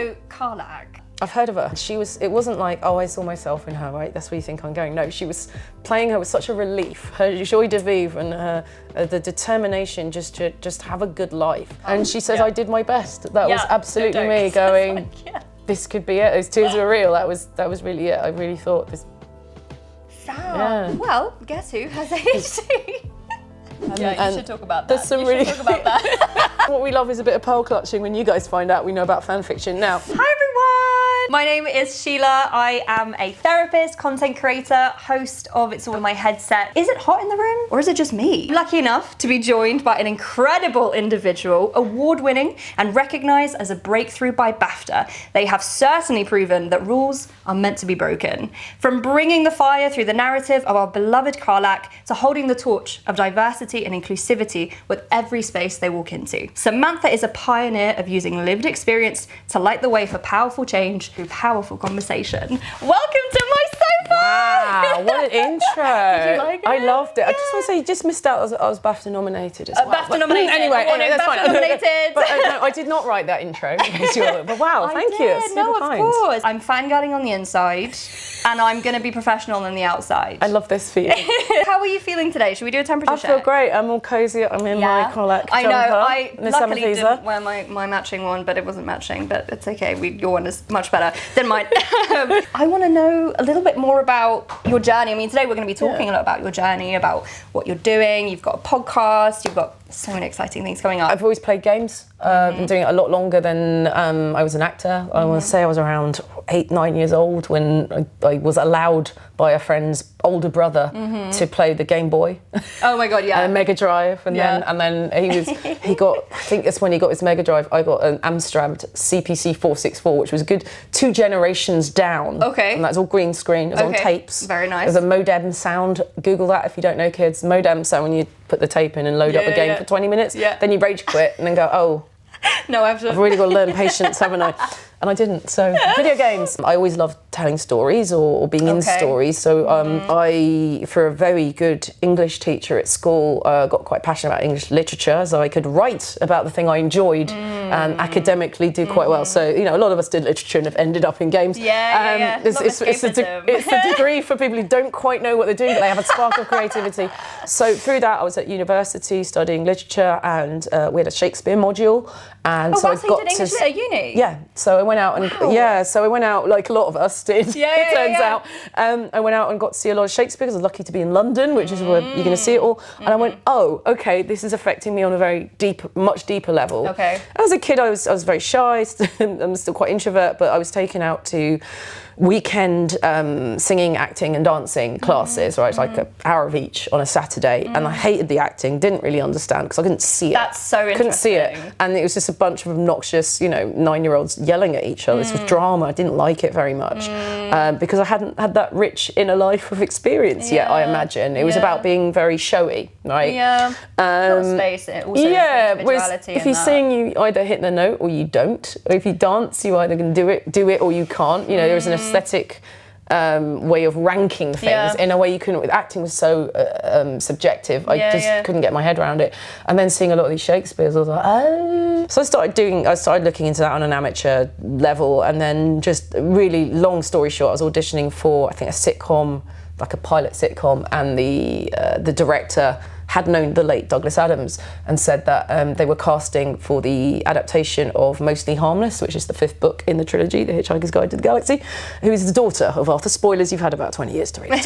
So Karlach. I've heard of her. It wasn't like, oh, I saw myself in her, right? That's where you think I'm going. No, she was playing her with such a relief. Her joie de vivre and her, the determination just to have a good life. And she says, I did my best. That was absolutely me going, this could be it. Those tears were real. That was really it. I really thought this. Well, guess who has ADHD? You should talk about that. There's some really. Talk about that. What we love is a bit of pearl clutching when you guys find out we know about fan fiction. Now, hi everyone! My name is Sheila. I am a therapist, content creator, host of It's All in My Headset. Is it hot in the room or is it just me? I'm lucky enough to be joined by an incredible individual, award-winning and recognized as a breakthrough by BAFTA. They have certainly proven that rules are meant to be broken. From bringing the fire through the narrative of our beloved Karlach to holding the torch of diversity and inclusivity with every space they walk into. Samantha is a pioneer of using lived experience to light the way for powerful change through powerful conversation. Welcome to my sofa! Wow, what an intro. Did you like it? I loved it. I just want to say, you just missed out, I was BAFTA nominated as well. BAFTA nominated. Anyway, that's BAFTA fine. nominated. But no, I did not write that intro. But wow, thank you. It's No, super of kind. course. I'm fangirling on the inside and I'm going to be professional on the outside. I love this for you. How are you feeling today? Should we do a temperature check? I feel great. I'm all cozy. I'm in my Karlach jumper. I know. I and luckily Samantha. didn't wear my matching one, but it wasn't matching. But it's okay. Your one is much better than mine. I want to know a little bit more about your journey. I mean, today we're going to be talking a lot about your journey, about what you're doing. You've got a podcast. You've got so many exciting things coming up. I've always played games. I've been doing it a lot longer than I was an actor. I want to say I was around 8-9 years old when I was allowed by a friend's older brother to play the Game Boy. Oh my God, yeah. And Mega Drive, and then he got. I think that's when he got his Mega Drive. I got an Amstrad CPC 464, which was a good 2 generations down. Okay. And that's all green screen. It was on tapes. Very nice. There's a modem sound. Google that if you don't know, kids. Modem sound when you put the tape in and load up a game for 20 minutes. Yeah. Then you rage quit and then go, oh. No, I've really got to learn patience, haven't I? And I didn't. So video games. I always loved telling stories or being in stories. So I, for a very good English teacher at school, got quite passionate about English literature, so I could write about the thing I enjoyed and academically do quite well. So, you know, a lot of us did literature and have ended up in games. It's a degree for people who don't quite know what they're doing, but they have a spark of creativity. So through that, I was at university studying literature, and we had a Shakespeare module. And so I got you did English lit at uni? Yeah. So I went out and so I went out like a lot of us did. It turns out. I went out and got to see a lot of Shakespeare because I was lucky to be in London, which is where you're going to see it all. And I went, oh, okay, this is affecting me on a very deep, much deeper level. Okay. As a kid, I was very shy. I'm still quite introvert, but I was taken out to weekend singing, acting and dancing classes, right? Like an hour of each on a Saturday. And I hated the acting, didn't really understand because I couldn't see it. That's so interesting. Couldn't see it. And it was just a bunch of obnoxious, 9-year-olds yelling at each other. This was drama. I didn't like it very much because I hadn't had that rich inner life of experience yet, I imagine. It was about being very showy, right? Yeah. Not space, it also individuality. If you sing, you either hit the note or you don't. Or if you dance, you either can do it or you can't. There is an aesthetic way of ranking things in a way you couldn't. With acting was so subjective. I just couldn't get my head around it. And then seeing a lot of these Shakespeares, I was like, oh. So I started looking into that on an amateur level, and then just really long story short, I was auditioning for I think a sitcom, like a pilot sitcom, and the director had known the late Douglas Adams and said that they were casting for the adaptation of Mostly Harmless, which is the 5th book in the trilogy, The Hitchhiker's Guide to the Galaxy, who is the daughter of Arthur. Spoilers, you've had about 20 years to read it.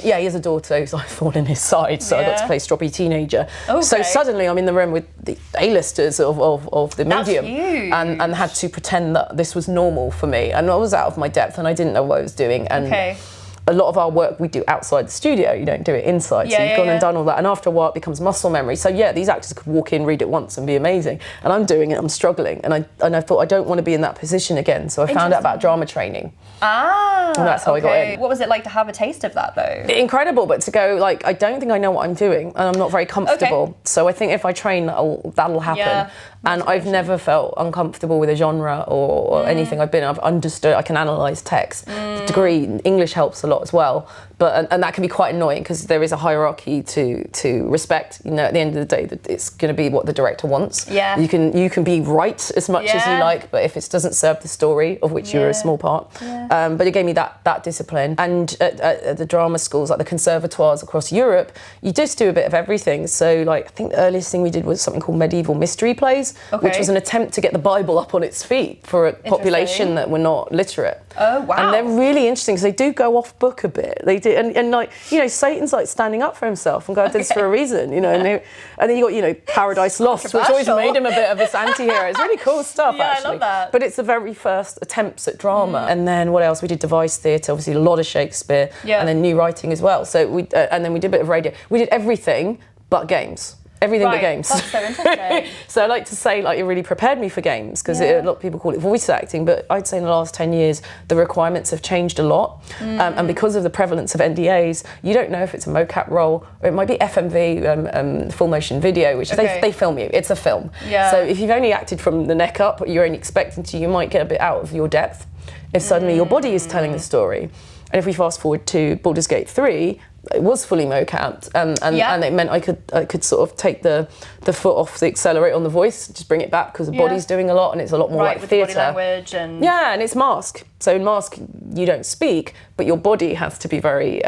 He has a daughter who's like thorn in his side, so I got to play stroppy teenager. Okay. So suddenly I'm in the room with the A-listers of the medium and had to pretend that this was normal for me. And I was out of my depth and I didn't know what I was doing. And a lot of our work we do outside the studio, you don't do it inside. So you've gone and done all that, and after a while it becomes muscle memory. So these actors could walk in, read it once and be amazing, and I'm doing it, I'm struggling, and I thought I don't want to be in that position again, so I found out about drama training. And that's how I got in. What was it like to have a taste of that though? Incredible, but to go like, I don't think I know what I'm doing and I'm not very comfortable. So I think if I train, that'll happen. And I've never felt uncomfortable with a genre or anything I've understood. I can analyse text. The degree, English helps a lot as well. But and that can be quite annoying because there is a hierarchy to respect. You know, at the end of the day, that it's going to be what the director wants. Yeah. You can be right as much as you like, but if it doesn't serve the story of which you're a small part. Yeah. But it gave me that discipline. And at the drama schools, like the conservatoires across Europe, you just do a bit of everything. So like I think the earliest thing we did was something called medieval mystery plays, which was an attempt to get the Bible up on its feet for a population that were not literate. Oh wow! And they're really interesting because they do go off book a bit. They do, and like you know, Satan's like standing up for himself and God did this for a reason, you know. And then you got Paradise Lost, which always made him a bit of this anti-hero. It's really cool stuff actually. I love that. But it's the very first attempts at drama. And then what else? We did devised theatre, obviously a lot of Shakespeare, and then new writing as well. So we and then we did a bit of radio. We did everything but games. Everything but games. That's so interesting. So I like to say, like, it really prepared me for games because a lot of people call it voice acting, but I'd say in the last 10 years, the requirements have changed a lot. And because of the prevalence of NDAs, you don't know if it's a mocap role or it might be FMV, full motion video, which they film you. It's a film. Yeah. So if you've only acted from the neck up, you're only expecting to, you might get a bit out of your depth if suddenly your body is telling the story. And if we fast forward to Baldur's Gate 3, it was fully mocapped, and it meant I could sort of take the foot off the accelerator on the voice, just bring it back because the body's doing a lot, and it's a lot more like theatre. Body language and and it's mask. So in mask you don't speak, but your body has to be very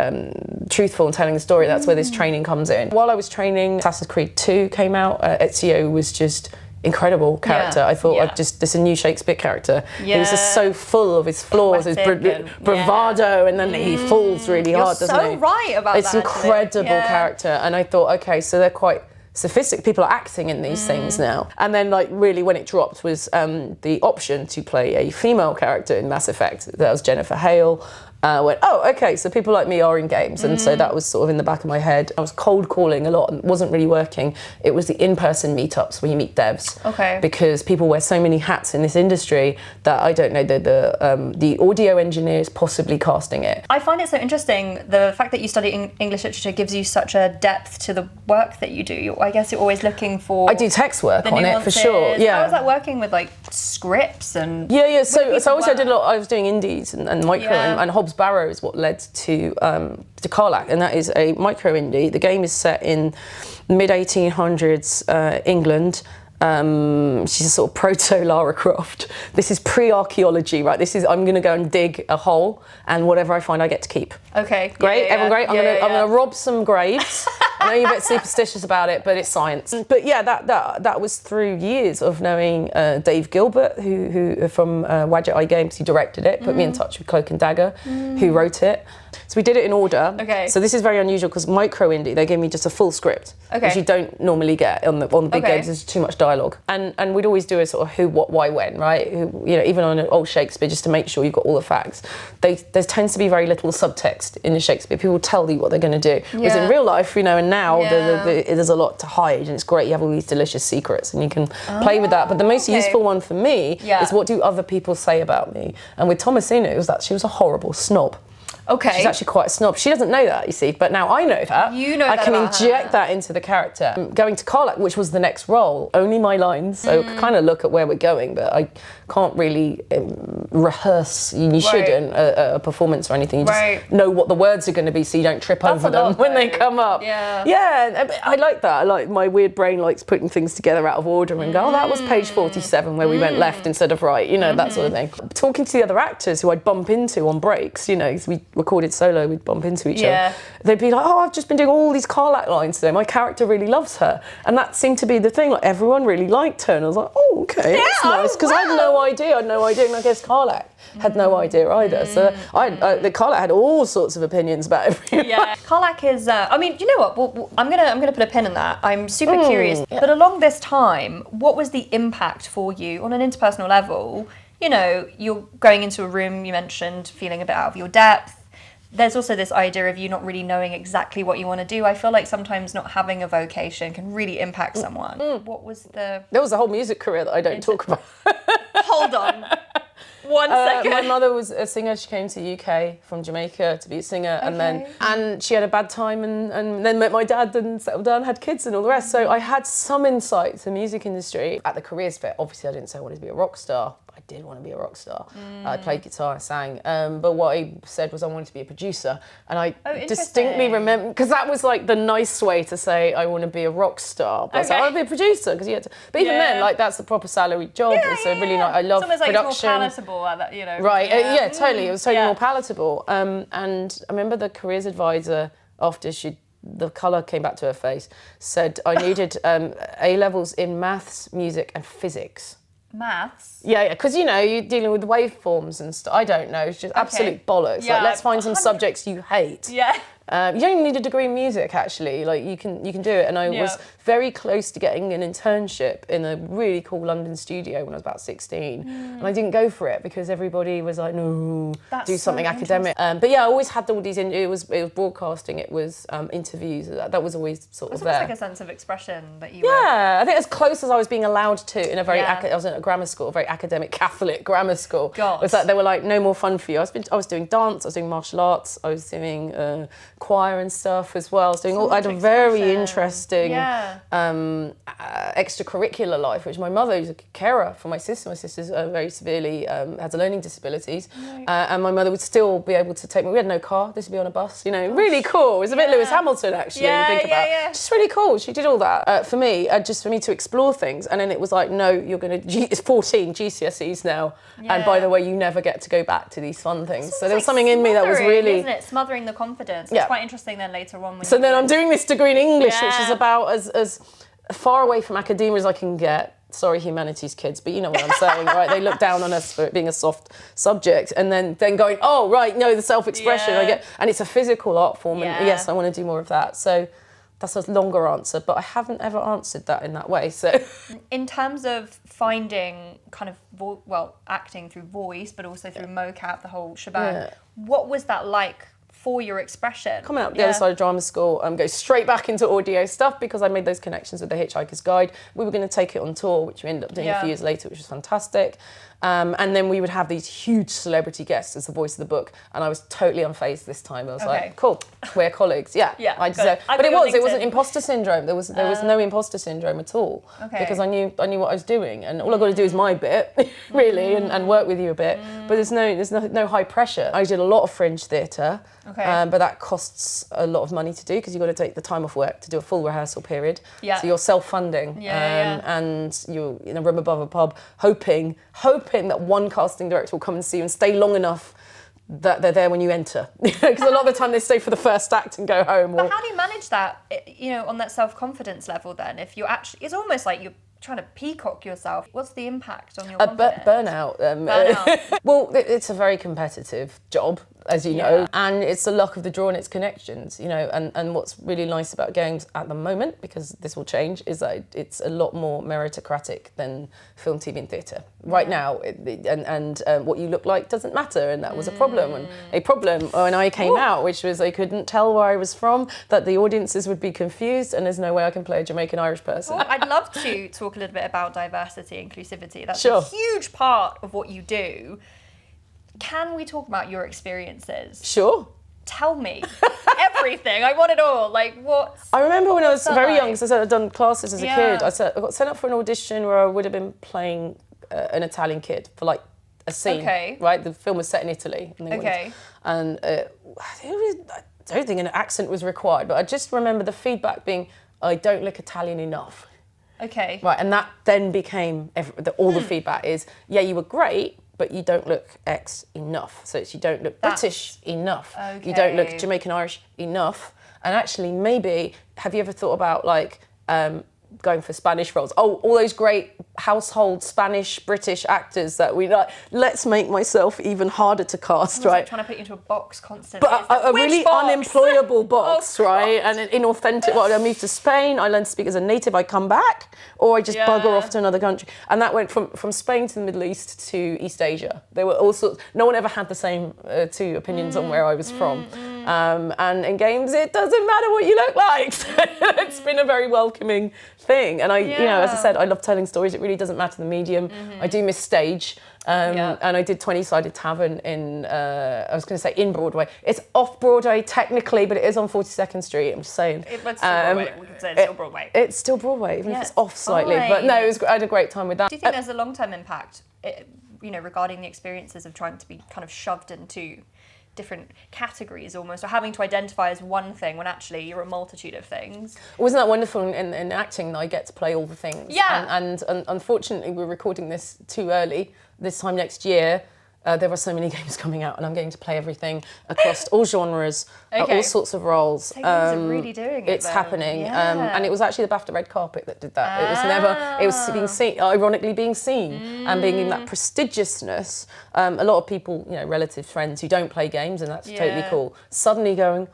truthful in telling the story. That's where this training comes in. While I was training, Assassin's Creed 2 came out. Ezio was just incredible character. I thought this a new Shakespeare character. He was just so full of his flaws, his bravado, and then he falls really hard, doesn't he? You're so right about it's that. It's incredible character, and I thought, okay, so they're quite sophisticated. People are acting in these things now. And then, like, really when it dropped was the option to play a female character in Mass Effect. That was Jennifer Hale. Went, oh, okay, so people like me are in games. And so that was sort of in the back of my head. I was cold calling a lot and it wasn't really working. It was the in-person meetups where you meet devs. Okay. Because people wear so many hats in this industry that I don't know, the audio engineer is possibly casting it. I find it so interesting, the fact that you study English literature gives you such a depth to the work that you do. I guess you're always looking for... I do text work on it, for sure. Yeah. How is that working with, like, scripts and... Yeah. So obviously I did a lot, I was doing indies and micro and Hobbs Barrow is what led to Karlach, and that is a micro indie. The game is set in mid 1800s England. She's a sort of proto Lara Croft. This is pre-archaeology, right? This is, I'm going to go and dig a hole, and whatever I find, I get to keep. Okay. Great, everyone great? I'm going to rob some graves. I know you're a bit superstitious about it, but it's science. But yeah, that was through years of knowing Dave Gilbert, who from Wadjet Eye Games, who directed it, put me in touch with Cloak and Dagger, who wrote it. So we did it in order. Okay. So this is very unusual because micro indie, they gave me just a full script, which you don't normally get on the big games. There's too much dialogue, and we'd always do a sort of who, what, why, when, right? Even on an old Shakespeare, just to make sure you've got all the facts. There tends to be very little subtext in the Shakespeare. People tell you what they're going to do. Whereas in real life, and now there's a lot to hide, and it's great. You have all these delicious secrets, and you can play with that. But the most useful one for me is what do other people say about me? And with Thomasina, it was that she was a horrible snob. Okay. She's actually quite a snob. She doesn't know that, you see, but now I know that. You know I that can about inject her. that into the character. Going to Karlach, which was the next role, only my lines, so kind of look at where we're going, but I can't really rehearse. You shouldn't a performance or anything. You just know what the words are going to be, so you don't trip over them when they come up. Yeah, I like that. I like, my weird brain likes putting things together out of order and go, oh, that was page 47 where we went left instead of right, that sort of thing. Talking to the other actors who I'd bump into on breaks, 'cause we recorded solo, we'd bump into each other. They'd be like, oh, I've just been doing all these Karlach lines today. My character really loves her. And that seemed to be the thing. Like, everyone really liked her. And I was like, oh, okay, that's nice. Because I had no idea. And I guess Karlach had no idea either. So the Karlach had all sorts of opinions about everyone. Yeah, Karlach is, I mean, you know what? Well, I'm gonna put a pin in that. I'm super curious. Yeah. But along this time, what was the impact for you on an interpersonal level? You're going into a room, you mentioned feeling a bit out of your depth. There's also this idea of you not really knowing exactly what you want to do. I feel like sometimes not having a vocation can really impact someone. What was the... There was a whole music career that I don't talk about. Hold on. 1 second. My mother was a singer. She came to the UK from Jamaica to be a singer, and she had a bad time, and then met my dad and settled down, had kids and all the rest. So I had some insight to the music industry. At the careers fair, obviously I didn't say I wanted to be a rock star. I did want to be a rock star. I played guitar, I sang, but what I said was I wanted to be a producer, and I distinctly remember, because that was like the nice way to say I want to be a rock star. But I said I want to be a producer, because you had to. But even then, like that's a proper salaried job. It's a really nice. I love production. Like it's more palatable, you know. Right? Totally. It was totally more palatable. And I remember the careers advisor after the colour came back to her face, said I needed A levels in maths, music, and physics. Maths? Yeah, because you're dealing with waveforms and stuff. I don't know. It's just absolute bollocks. Yeah, like, let's find some 100. subjects you hate. Yeah. You don't even need a degree in music, actually. Like you can do it. And I was very close to getting an internship in a really cool London studio when I was about 16, and I didn't go for it because everybody was like, no, do something academic. But yeah, I always had all these. It was broadcasting. It was interviews. That was always sort of there. It's almost like a sense of expression that you. Yeah, I think as close as I was being allowed to in a very. I was in a grammar school, a very academic Catholic grammar school. God. Was that they were like, no more fun for you. I was doing dance. I was doing martial arts. I was doing choir and stuff as well. I was doing I had a very interesting extracurricular life, which my mother, who's a carer for my sister. My sister's very severely has learning disabilities, and my mother would still be able to take me. We had no car. This would be on a bus. Really cool. It was a bit Lewis Hamilton actually. When you think about it. Just really cool. She did all that for me, just for me to explore things. And then it was like, no, you're gonna. It's 14 GCSEs now, and by the way, you never get to go back to these fun things. So there was something in me that was really, isn't it, smothering the confidence. It's quite interesting then later on. So then I'm doing this degree in English, which is about as far away from academia as I can get. Sorry, humanities kids, but you know what I'm saying, right? They look down on us for it being a soft subject, and then going, oh, right, no, the self-expression I get, and it's a physical art form, and yes, I want to do more of that. So that's a longer answer, but I haven't ever answered that in that way. So, in terms of finding kind of acting through voice, but also through mocap, the whole shebang, what was that like for your expression? Coming out the other side of drama school, go straight back into audio stuff because I made those connections with the Hitchhiker's Guide. We were going to take it on tour, which we ended up doing a few years later, which was fantastic. And then we would have these huge celebrity guests as the voice of the book, and I was totally unfazed this time. I was like, cool, we're colleagues. But it wasn't imposter syndrome. There was no imposter syndrome at all because I knew what I was doing, and all I got to do is my bit, really, and work with you a bit. But there's no high pressure. I did a lot of fringe theatre, but that costs a lot of money to do because you've got to take the time off work to do a full rehearsal period. So you're self-funding, and you're in a room above a pub, hoping that one casting director will come and see you and stay long enough that they're there when you enter. Because a lot of the time they stay for the first act and go home. But how do you manage that, on that self-confidence level then? If you're actually, it's almost like you're trying to peacock yourself. What's the impact on your confidence? Burnout. Well, it's a very competitive job, as you know, and it's the luck of the draw and its connections, and what's really nice about games at the moment, because this will change, is that it's a lot more meritocratic than film, TV and theatre. Right now, and what you look like doesn't matter, and that was a problem. When I came out, which was I couldn't tell where I was from, that the audiences would be confused, and there's no way I can play a Jamaican Irish person. Well, I'd love to talk a little bit about diversity, inclusivity. That's a huge part of what you do. Can we talk about your experiences? Sure. Tell me everything. I want it all. Like, what? I remember when I was very young, because I'd done classes as a kid. I got sent up for an audition where I would have been playing an Italian kid for like a scene. Right, the film was set in Italy. And I don't think an accent was required, but I just remember the feedback being, I don't look Italian enough. Right, and that then became all the feedback is, you were great, but you don't look X enough. So it's you don't look British enough. You don't look Jamaican Irish enough. And actually, maybe, have you ever thought about like going for Spanish roles? Oh, all those great household Spanish, British actors that we like. Let's make myself even harder to cast, right? Like trying to put you into a box constantly. But a really unemployable box, right? And an inauthentic. Well, I moved to Spain. I learned to speak as a native. I come back, or I just bugger off to another country. And that went from Spain to the Middle East to East Asia. There were all sorts. No one ever had the same two opinions on where I was from. And in games, it doesn't matter what you look like. So it's been a very welcoming thing. And as I said, I love telling stories. It really doesn't matter the medium. I do miss stage. And I did 20-Sided Tavern in, I was going to say in Broadway. It's off Broadway technically, but it is on 42nd Street, I'm just saying. It's still Broadway. We can say it's still Broadway. It's still Broadway, even if it's off slightly. But no, I had a great time with that. Do you think there's a long-term impact regarding the experiences of trying to be kind of shoved into different categories almost, or having to identify as one thing when actually you're a multitude of things. Wasn't that wonderful in acting that I get to play all the things? Yeah. And unfortunately, we're recording this too early. This time next year, there are so many games coming out, and I'm going to play everything across all genres, all sorts of roles. So you guys are really doing it. It's happening, Yeah. and it was actually the BAFTA red carpet that did that. It was never. It was being seen, ironically being seen, and being in that prestigiousness. A lot of people, relatives, friends who don't play games, and that's totally cool. Suddenly going,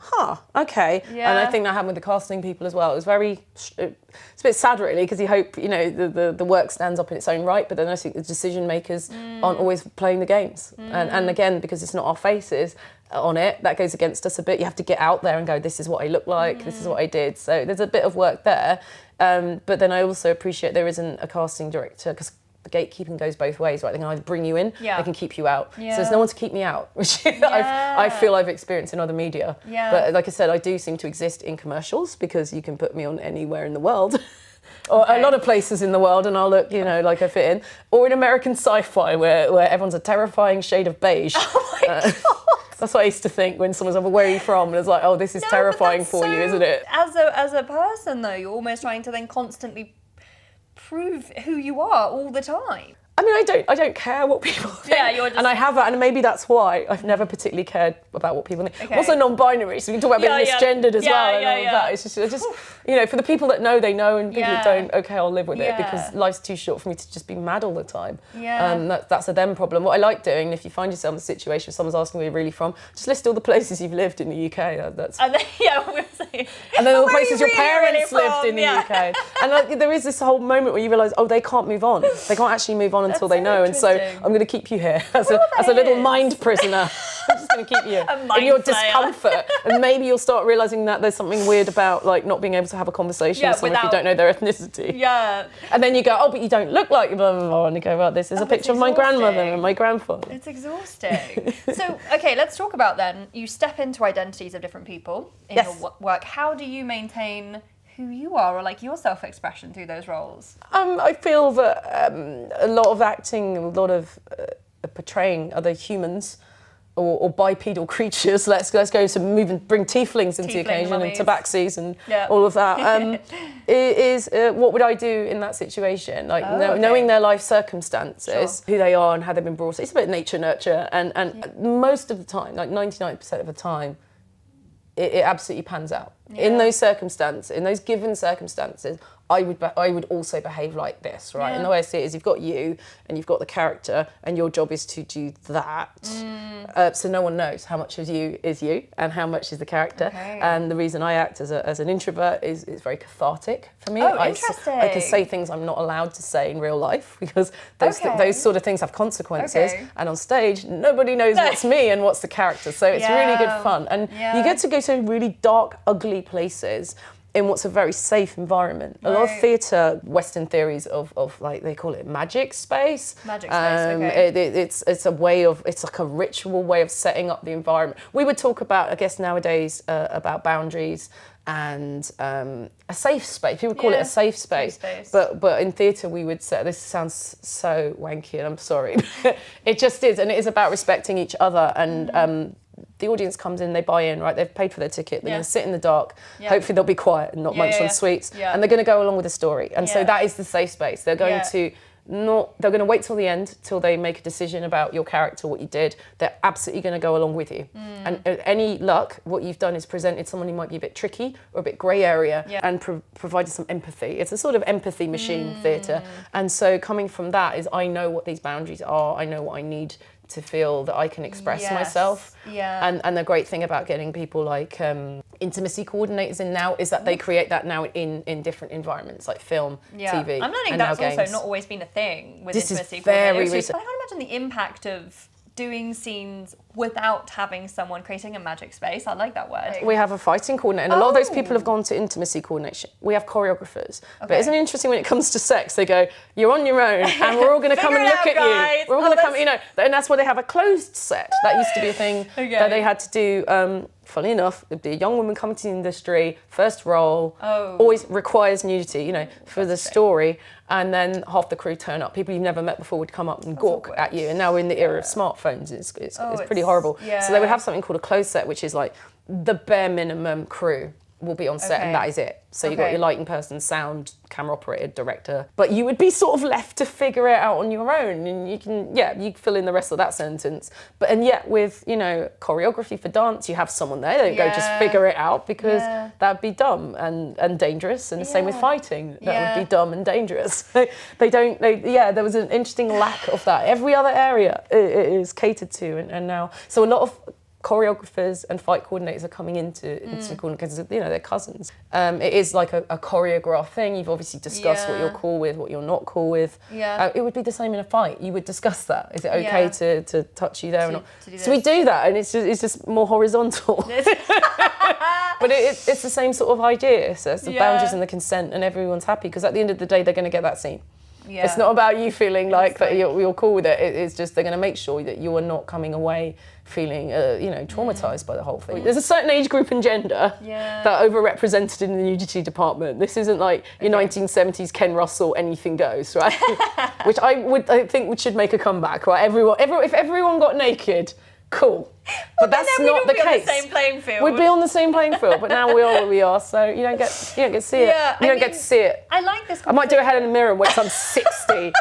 okay. Yeah. And I think that happened with the casting people as well. It was very. It's a bit sad, really, because you hope the work stands up in its own right, but then I think the decision makers aren't always playing the games. And again, because it's not our faces on it, that goes against us a bit. You have to get out there and go, this is what I look like, this is what I did. So there's a bit of work there. But then I also appreciate there isn't a casting director, because the gatekeeping goes both ways, right? They can either bring you in, they can keep you out. So there's no one to keep me out, which I feel I've experienced in other media. But like I said, I do seem to exist in commercials, because you can put me on anywhere in the world. Or a lot of places in the world, and I'll look, like I fit in. Or in American sci-fi, where everyone's a terrifying shade of beige. Oh my God. That's what I used to think when someone's like, where are you from? And it's like, oh, this is terrifying for you, isn't it? As a person, though, you're almost trying to then constantly prove who you are all the time. I mean, I don't care what people think. Yeah, you're just... And I have that, and maybe that's why I've never particularly cared about what people think. Okay. I'm also non-binary, so we can talk about being misgendered as well, and all of that. It's just for the people that know, they know, and people that don't, okay, I'll live with it, because life's too short for me to just be mad all the time. That's a them problem. What I like doing, if you find yourself in a situation where someone's asking where you're really from, just list all the places you've lived in the UK. That's and then, we're saying, and then all the places your parents lived in the UK. And there is this whole moment where you realise, they can't move on. They can't actually move on until they know. And so I'm going to keep you here as a little mind prisoner. I'm just going to keep you in your discomfort. And maybe you'll start realising that there's something weird about not being able to have a conversation with someone if you don't know their ethnicity. Yeah. And then you go, but you don't look like blah, blah, blah. And you go, well, this is a picture of my grandmother and my grandfather. It's exhausting. So, okay, let's talk about then, you step into identities of different people in your work. How do you maintain who you are, or your self-expression through those roles? I feel that a lot of acting, a lot of portraying other humans or bipedal creatures. Let's go to move and bring tieflings into the occasion, mummies, and tabaxis and all of that. Is what would I do in that situation? Knowing their life circumstances, who they are and how they've been brought up. It's a bit nature nurture, and most of the time, 99% of the time, it absolutely pans out. In those circumstances, in those given circumstances, I would also behave like this, right? And the way I see it is, you've got you and you've got the character, and your job is to do that. So no one knows how much of you is you and how much is the character. Okay. And the reason I act as an introvert is very cathartic for me. Interesting. I can say things I'm not allowed to say in real life, because those sort of things have consequences. And on stage, nobody knows what's me and what's the character. So it's really good fun. And you get to go to really dark, ugly places in what's a very safe environment. A lot of theatre, Western theories of they call it magic space. Magic space, It's a way of, it's like a ritual way of setting up the environment. We would talk about, I guess nowadays, about boundaries and a safe space. People call it a safe space. But in theatre we would say, this sounds so wanky and I'm sorry, it just is, and it is about respecting each other, and the audience comes in, they buy in, right? They've paid for their ticket, they're going to sit in the dark, hopefully they'll be quiet and not munch on sweets, and they're going to go along with the story. And so that is the safe space. They're going to they're going to wait till the end, till they make a decision about your character, what you did. They're absolutely going to go along with you. And any luck, what you've done is presented someone who might be a bit tricky or a bit grey area, and provided some empathy. It's a sort of empathy machine, theatre. And so coming from that is, I know what these boundaries are, I know what I need to feel that I can express myself. And the great thing about getting people like intimacy coordinators in now is that they create that now in different environments, like film, TV. I'm learning that's also not always been a thing with intimacy coordinators. Very recent. I can't imagine the impact of doing scenes without having someone creating a magic space. I like that word. We have a fighting coordinator, and a lot of those people have gone to intimacy coordination. We have choreographers. But isn't it interesting when it comes to sex, they go, you're on your own, and we're all going to come and look at you. We're all going to come, and that's why they have a closed set. That used to be a thing that they had to do funny enough, it'd be a young woman coming to the industry, first role, Oh. always requires nudity, you know, for the story. And then half the crew turn up. People you've never met before would come up and gawk at you. And now we're in the era of smartphones. It's pretty horrible. Yeah. So they would have something called a closed set, which is like the bare minimum crew will be on set and that is it. So you've got your lighting person, sound, camera operator, director. But you would be sort of left to figure it out on your own, and you can, you fill in the rest of that sentence. But and yet with, you know, choreography for dance, you have someone there. They don't go just figure it out because that'd be dumb and dangerous. And the same with fighting, that would be dumb and dangerous. There was an interesting lack of that. Every other area it is catered to, and now so a lot of choreographers and fight coordinators are coming into because you know they're cousins. It is like a choreographed thing. You've obviously discussed what you're cool with, what you're not cool with. It would be the same in a fight. You would discuss that. Is it okay to touch you there or not? So we do that, and it's just more horizontal. But it's the same sort of idea. So it's the boundaries and the consent, and everyone's happy because at the end of the day they're going to get that scene. Yeah. It's not about you feeling like that you're cool with it. It's just they're going to make sure that you are not coming away feeling, traumatized by the whole thing. There's a certain age group and gender that are overrepresented in the nudity department. This isn't like your 1970s Ken Russell, anything goes, right? Which I think we should make a comeback, right? If everyone got naked, cool. But that's not the case. We'd be on the same playing field. We'd be on the same playing field, but now we are where we are, so you don't get to see it. You don't get to see it. I like this. I might do a head in the mirror and wait till I'm 60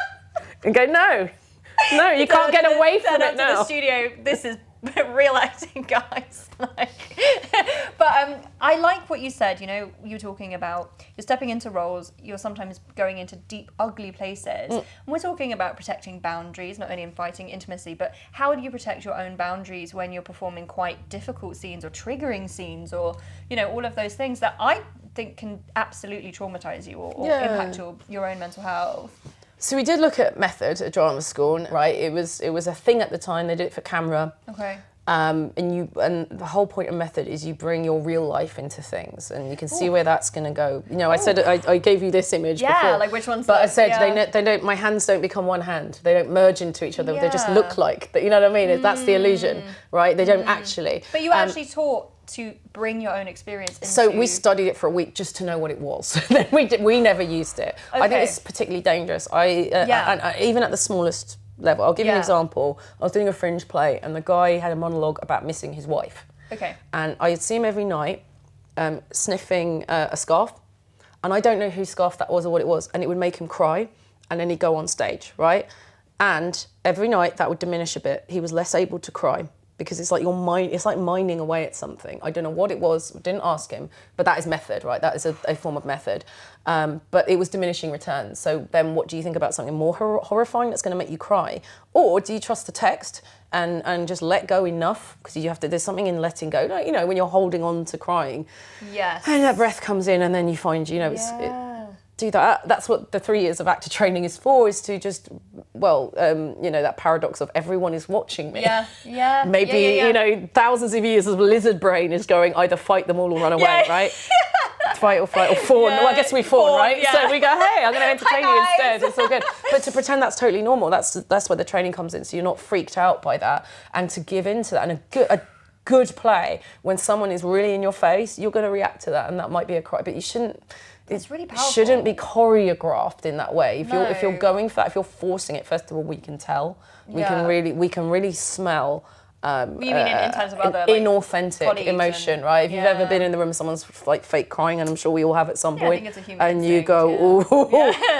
and go, no, you can't get away from it now. To the studio, this is real acting, guys. But I like what you said. You know, you're talking about you're stepping into roles. You're sometimes going into deep, ugly places. And we're talking about protecting boundaries, not only in fighting, intimacy, but how do you protect your own boundaries when you're performing quite difficult scenes or triggering scenes, or you know, all of those things that I think can absolutely traumatize you or impact your own mental health. So we did look at method at drama school, right? It was a thing at the time. They did it for camera. Okay. And the whole point of method is you bring your real life into things, and you can see where that's going to go. You know, I said I gave you this image before. Yeah, like which one's but I said they don't. My hands don't become one hand. They don't merge into each other. They just look like that. You know what I mean? That's the illusion, right? They don't actually. But you actually taught to bring your own experience into... So we studied it for a week just to know what it was. Then we never used it. Okay. I think it's particularly dangerous. And even at the smallest level, I'll give you an example. I was doing a fringe play and the guy had a monologue about missing his wife. Okay. And I'd see him every night sniffing a scarf, and I don't know whose scarf that was or what it was, and it would make him cry, and then he'd go on stage, right? And every night that would diminish a bit. He was less able to cry, because it's like your mind, it's like mining away at something. I don't know what it was, didn't ask him, but that is method, right? That is a form of method. But it was diminishing returns. So then what do you think about something more horrifying that's gonna make you cry? Or do you trust the text and just let go enough? Because you have to, there's something in letting go, you know, when you're holding on to crying. Yes. And that breath comes in and then you find, you know, do that. That's what the 3 years of actor training is for, is to just, that paradox of everyone is watching me. Maybe, you know, thousands of years of lizard brain is going either fight them all or run away, right? Fight or flight or fawn. Well, I guess we fawn, right? Yeah. So we go, hey, I'm going to entertain you instead. It's all good. But to pretend that's totally normal, that's where the training comes in. So you're not freaked out by that, and to give into that. And a good play, when someone is really in your face, you're going to react to that, and that might be a cry. But you shouldn't. It's really powerful. Shouldn't be choreographed in that way. If you're going for that, if you're forcing it, first of all, we can tell. We can really smell. You mean in terms of other inauthentic emotion, right? If you've ever been in the room, someone's like fake crying, and I'm sure we all have at some point. I think it's a human and you go,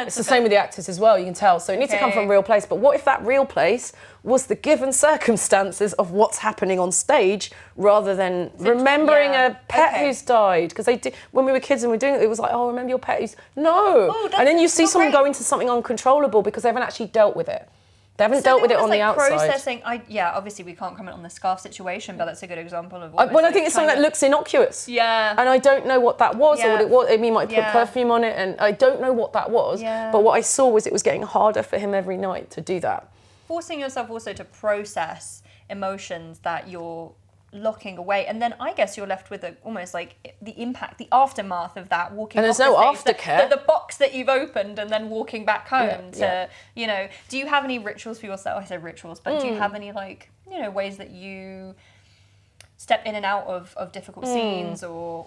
it's the same with the actors as well. You can tell. So it needs to come from a real place. But what if that real place was the given circumstances of what's happening on stage, rather than remembering a pet who's died? Because they did, when we were kids and we were doing it was like, oh, remember your pet who's and then you see someone go into something uncontrollable because they haven't actually dealt with it. They haven't dealt with it on the outside. Processing, obviously we can't comment on the scarf situation, but that's a good example of what I think it's something that looks innocuous. Yeah. And I don't know what that was or what it was. I mean, might put perfume on it, and I don't know what that was. Yeah. But what I saw was it was getting harder for him every night to do that. Forcing yourself also to process emotions that you're locking away, and then I guess you're left with almost like the impact, the aftermath of that, walking. And there's no aftercare. The box that you've opened, and then walking back home you know. Do you have any rituals for yourself? I said rituals, but do you have any ways that you step in and out of difficult scenes, or?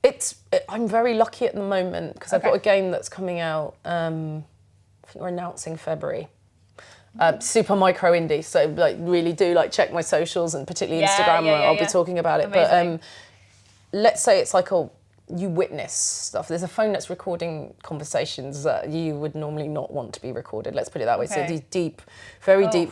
I'm very lucky at the moment because I've got a game that's coming out, I think we're announcing February. Super micro indie, so like really do like check my socials and particularly Instagram where I'll be talking about it. Amazing. But let's say it's like you witness stuff. There's a phone that's recording conversations that you would normally not want to be recorded. Let's put it that way. So these deep, very deep,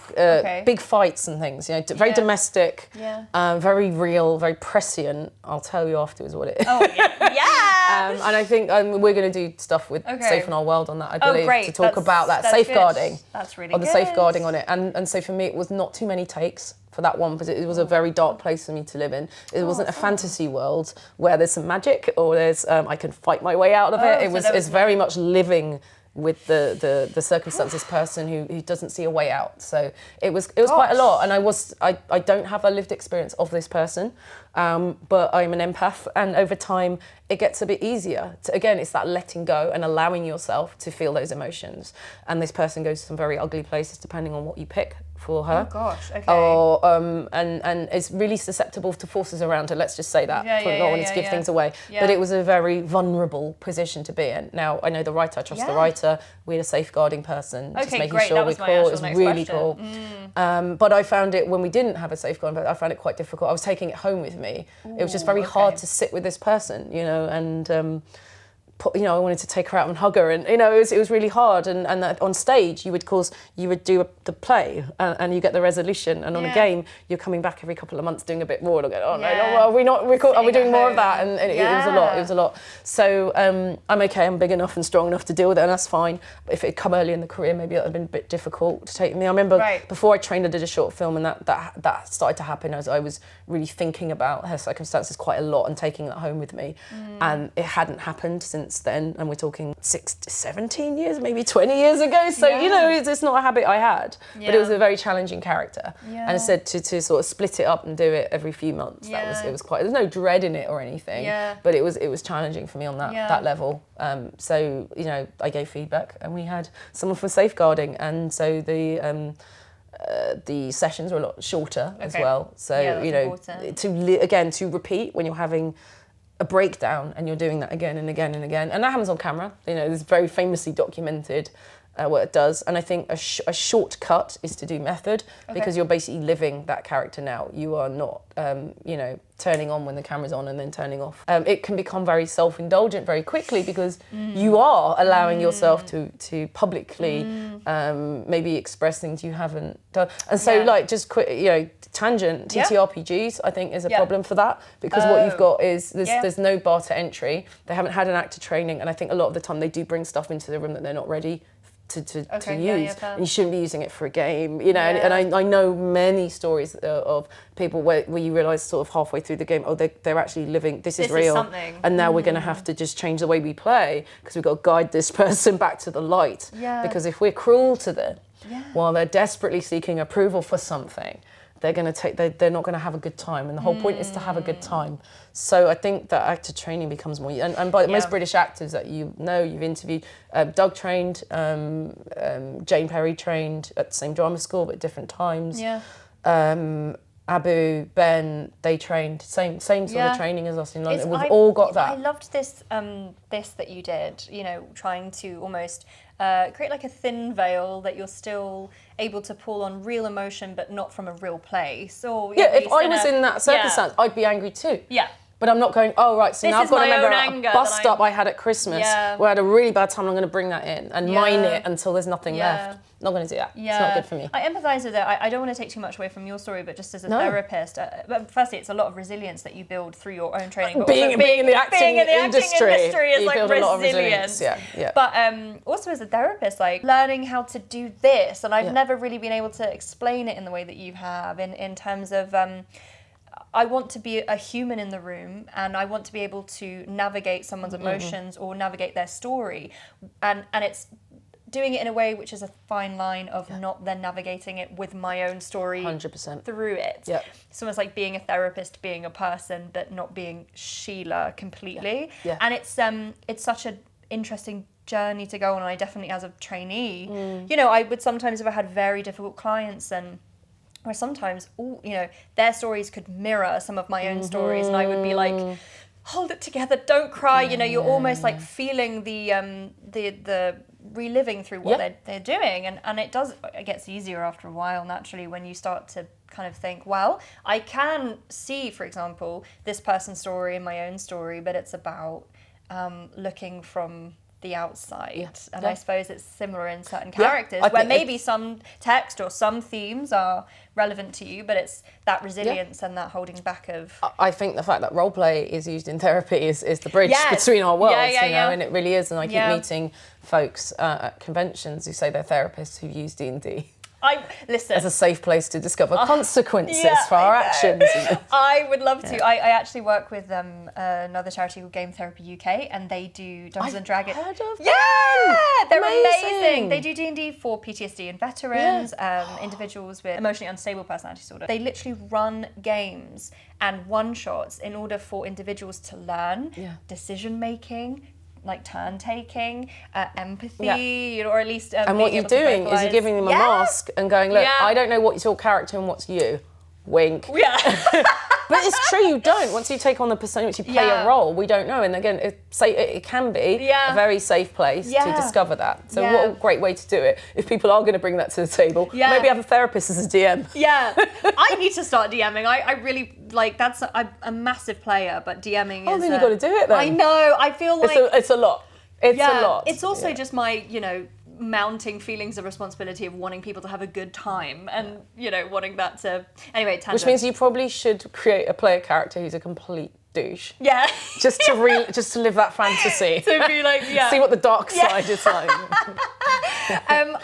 big fights and things. You know, very domestic, very real, very prescient. I'll tell you afterwards what it is. Oh yeah. And I think we're going to do stuff with Safe in Our World on that. I believe to talk about that safeguarding. Good. That's really good. The safeguarding on it, and so for me it was not too many takes for that one because it was a very dark place for me to live in. It wasn't a fantasy world where there's some magic or there's I can fight my way out of it. It's very much living with the circumstances person who doesn't see a way out. So it was quite a lot, and I don't have a lived experience of this person, but I'm an empath, and over time it gets a bit easier. Again, it's that letting go and allowing yourself to feel those emotions. And this person goes to some very ugly places depending on what you pick for her. Oh gosh, okay. Or and is really susceptible to forces around her. Let's just say that. Not wanting to give things away. Yeah. But it was a very vulnerable position to be in. Now I know the writer. I trust the writer. We had a safeguarding person, just making sure we call. It was really cool. But I found it when we didn't have a safeguarding. I found it quite difficult. I was taking it home with me. It was just very hard to sit with this person, you know, and. I wanted to take her out and hug her, and it was really hard. And that on stage you would do the play, and you get the resolution. And on a game, you're coming back every couple of months doing a bit more. And I'll go, are we not record? Are we doing more of that? And it was a lot. It was a lot. So I'm okay. I'm big enough and strong enough to deal with it, and that's fine. But if it had come early in the career, maybe that would have been a bit difficult to take me. I remember before I trained, I did a short film, and that started to happen as I was really thinking about her circumstances quite a lot and taking that home with me. And it hadn't happened since then, and we're talking 17 years, maybe 20 years ago. So it's not a habit I had, but it was a very challenging character. And I said to sort of split it up and do it every few months. It was quite. There's no dread in it or anything, but it was challenging for me on that level. So I gave feedback, and we had someone for safeguarding, and so the sessions were a lot shorter as well. So to repeat when you're having a breakdown and you're doing that again and again and again, and that happens on camera. It's very famously documented what it does. And I think a shortcut is to do method, because you're basically living that character now. You are not turning on when the camera's on and then turning off. It can become very self-indulgent very quickly, because you are allowing yourself to publicly maybe express things you haven't done. And so just quick, tangent, TTRPGs I think is a problem for that, because what you've got is there's no bar to entry. They haven't had an actor training, and I think a lot of the time they do bring stuff into the room that they're not ready to use, and you shouldn't be using it for a game, and I know many stories of people where you realise sort of halfway through the game, they're actually living, this is real, and now we're going to have to just change the way we play, because we've got to guide this person back to the light, because if we're cruel to them while they're desperately seeking approval for something, they're not going to have a good time, and the whole point is to have a good time. So I think that actor training becomes more, and by most British actors that you've interviewed, Doug trained, Jane Perry trained at the same drama school but at different times. Abu, Ben, they trained same sort of training as us in London. We've all got that. I loved this that you did, trying to almost create like a thin veil that you're still able to pull on real emotion but not from a real place. Or if I was in that circumstance, I'd be angry too. But I'm not going, now I've got to remember a bust up I had at Christmas where I had a really bad time, I'm going to bring that in and mine it until there's nothing left. Not going to do that. It's not good for me. I empathise with it. I don't want to take too much away from your story, but just as a therapist, firstly, it's a lot of resilience that you build through your own training. But being in the acting industry is like resilience. A lot of resilience. But also as a therapist, like learning how to do this, and I've never really been able to explain it in the way that you have, in terms of... I want to be a human in the room, and I want to be able to navigate someone's emotions or navigate their story, and it's doing it in a way which is a fine line of not then navigating it with my own story 100% through it. It's almost like being a therapist, being a person, but not being Sheila completely. And it's such an interesting journey to go on, and I definitely, as a trainee, I would sometimes, if I had very difficult clients and where sometimes all, you know, their stories could mirror some of my own stories, and I would be like, hold it together, don't cry. You know, you're almost like feeling the reliving through what they're doing, and it gets easier after a while naturally when you start to kind of think, well, I can see, for example, this person's story and my own story, but it's about looking from the outside. And I suppose it's similar in certain characters where maybe some text or some themes are relevant to you, but it's that resilience and that holding back of... I think the fact that role play is used in therapy is the bridge between our worlds, you know, and it really is. And I keep meeting folks at conventions who say they're therapists who use D&D. Listen, as a safe place to discover consequences for our actions. I would love to. I actually work with another charity called Game Therapy UK, and they do Dungeons and Dragons. I've heard of them. Yeah, they're amazing. They do D&D for PTSD and veterans, individuals with emotionally unstable personality disorder. They literally run games and one-shots in order for individuals to learn decision making, like turn taking, empathy, you know, or at least. And what you're doing is you're giving them a mask and going, look, I don't know what's your character and what's you. Wink. Yeah. But it's true, you don't. Once you take on the persona, once you play a role, we don't know. And again, it can be a very safe place to discover that. So what a great way to do it. If people are going to bring that to the table, maybe have a therapist as a DM. Yeah. I need to start DMing. I really, like, that's a massive player, but DMing is... then you've got to do it then. I know. I feel like... It's a lot. It's a lot. It's also just my, you know, mounting feelings of responsibility of wanting people to have a good time and, you know, wanting that to... Anyway, tangent. Which means you probably should create a player character who's a complete douche. Yeah. Just to live that fantasy. To be like, see what the dark side is like.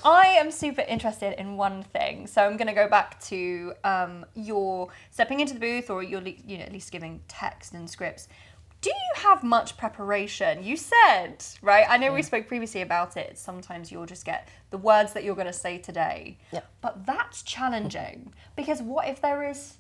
I am super interested in one thing. So I'm going to go back to your stepping into the booth, or you're, you know, at least giving text and scripts. Do you have much preparation? You said, right? I know we spoke previously about it. Sometimes you'll just get the words that you're going to say today. Yeah. But that's challenging, because what if there is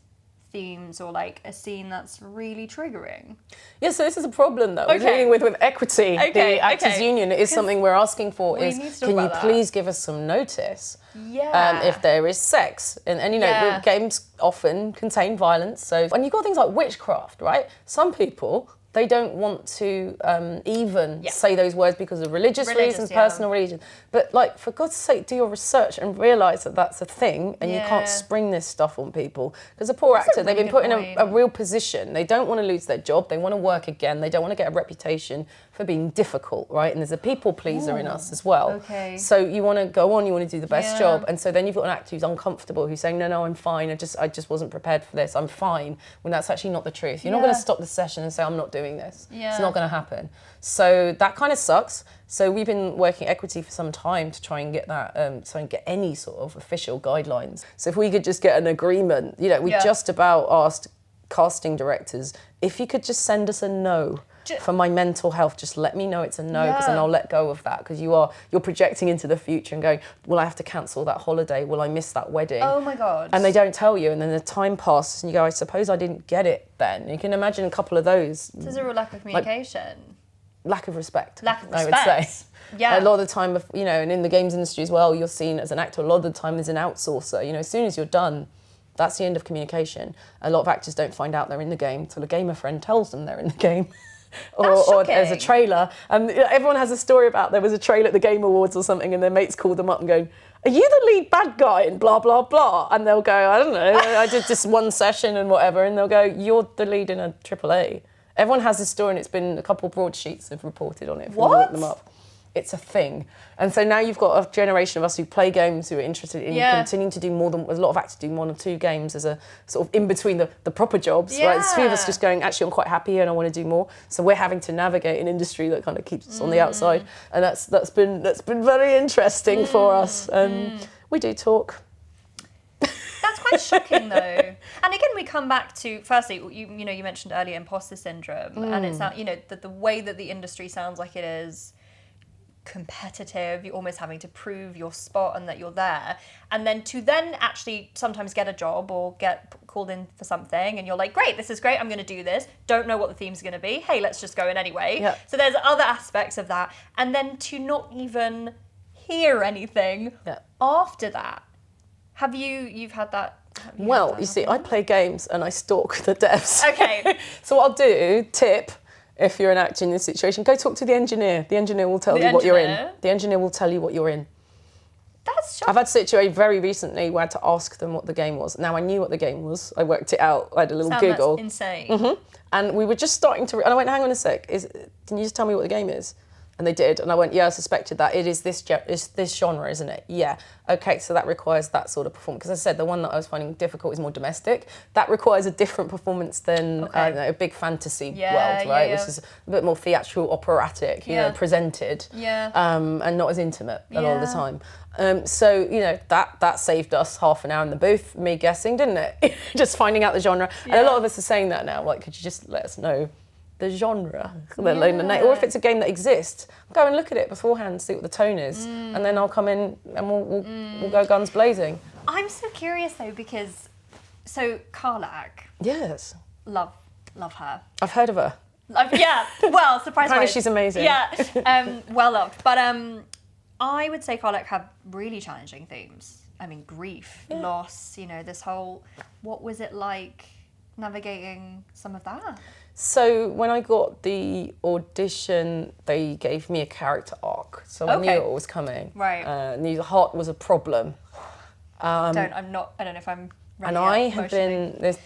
themes or like a scene that's really triggering? Yeah, so this is a problem that we're dealing with equity. The Actors Union is something we're asking for is, can you please give us some notice? Yeah. If there is sex. And you know, games often contain violence. So, and you've got things like witchcraft, right? Some people... they don't want to even say those words because of religious reasons, personal reasons. But like, for God's sake, do your research and realise that that's a thing, and you can't spring this stuff on people. Because a poor actor, they've been put in a real position. They don't want to lose their job. They want to work again. They don't want to get a reputation for being difficult, right? And there's a people pleaser in us as well. Okay. So you want to go on, you want to do the best job. And so then you've got an actor who's uncomfortable, who's saying, no, I'm fine. I just wasn't prepared for this. I'm fine. When that's actually not the truth. You're not going to stop the session and say, I'm not doing this. It's not going to happen. So that kind of sucks. So we've been working equity for some time to try and get that, so and get any sort of official guidelines. So if we could just get an agreement, you know, we just about asked casting directors, if you could just send us a no for my mental health, just let me know it's a no, because then I'll let go of that, because you're projecting into the future and going, will I have to cancel that holiday? Will I miss that wedding? Oh my God. And they don't tell you, and then the time passes and you go, I suppose I didn't get it then. You can imagine a couple of those. There's a real lack of communication. Lack of respect. Lack of respect. I would say. Yeah. A lot of the time, you know, and in the games industry as well, you're seen as an actor. A lot of the time there's an outsourcer. You know, as soon as you're done, that's the end of communication. A lot of actors don't find out they're in the game until a gamer friend tells them they're in the game. or there's a trailer. And everyone has a story about there was a trailer at the Game Awards or something, and their mates called them up and going, are you the lead bad guy in blah, blah, blah? And they'll go, I don't know, I did just one session and whatever. And they'll go, you're the lead in a AAA. Everyone has this story, and it's been a couple of broadsheets have reported on it. If you look them up. It's a thing. And so now you've got a generation of us who play games, who are interested in continuing to do more than, a lot of actors do 1 or 2 games as a sort of in between the proper jobs, right? There's a few of us just going, actually, I'm quite happy here and I want to do more. So we're having to navigate an industry that kind of keeps us on the outside. And that's been very interesting for us. We do talk. That's quite shocking, though. And again, we come back to, firstly, you know, you mentioned earlier imposter syndrome, and it's, you know, the way that the industry sounds like it is competitive, you're almost having to prove your spot and that you're there, and then to actually sometimes get a job or get called in for something, and you're like, great, this is great, I'm going to do this, don't know what the theme's going to be, hey, let's just go in anyway. So there's other aspects of that, and then to not even hear anything after that. You've had that Well, you see, I play games and I stalk the devs. Okay. So what I'll do, tip, if you're an actor in this situation, go talk to the engineer. The engineer will tell you what you're in. The engineer will tell you what you're in. That's shocking. I've had a situation very recently where I had to ask them what the game was. Now I knew what the game was. I worked it out. I had a little Google. That's insane. Mm-hmm. And we were just starting to... And I went, hang on a sec. Can you just tell me what the game is? And they did. And I went, yeah, I suspected that. It is this genre, isn't it? Yeah. Okay, so that requires that sort of performance. Because I said, the one that I was finding difficult is more domestic. That requires a different performance than I don't know, a big fantasy world, right? Which is a bit more theatrical, operatic, you know, presented. Yeah. And not as intimate a lot of the time. So, you know, that saved us half an hour in the booth, me guessing, didn't it? Just finding out the genre. And a lot of us are saying that now, like, could you just let us know the genre, let alone the name? Or if it's a game that exists, go and look at it beforehand, see what the tone is, and then I'll come in and we'll go guns blazing. I'm so curious though, because, so Karlach. Yes. Love her. I've heard of her. Yeah, well, surprise. Apparently she's amazing. Yeah, well loved. But I would say Karlach had really challenging themes. I mean, grief, loss, you know, this whole, what was it like navigating some of that? So when I got the audition, they gave me a character arc. So I knew it was coming. Right. Knew the heart was a problem. I don't know if I'm ready. And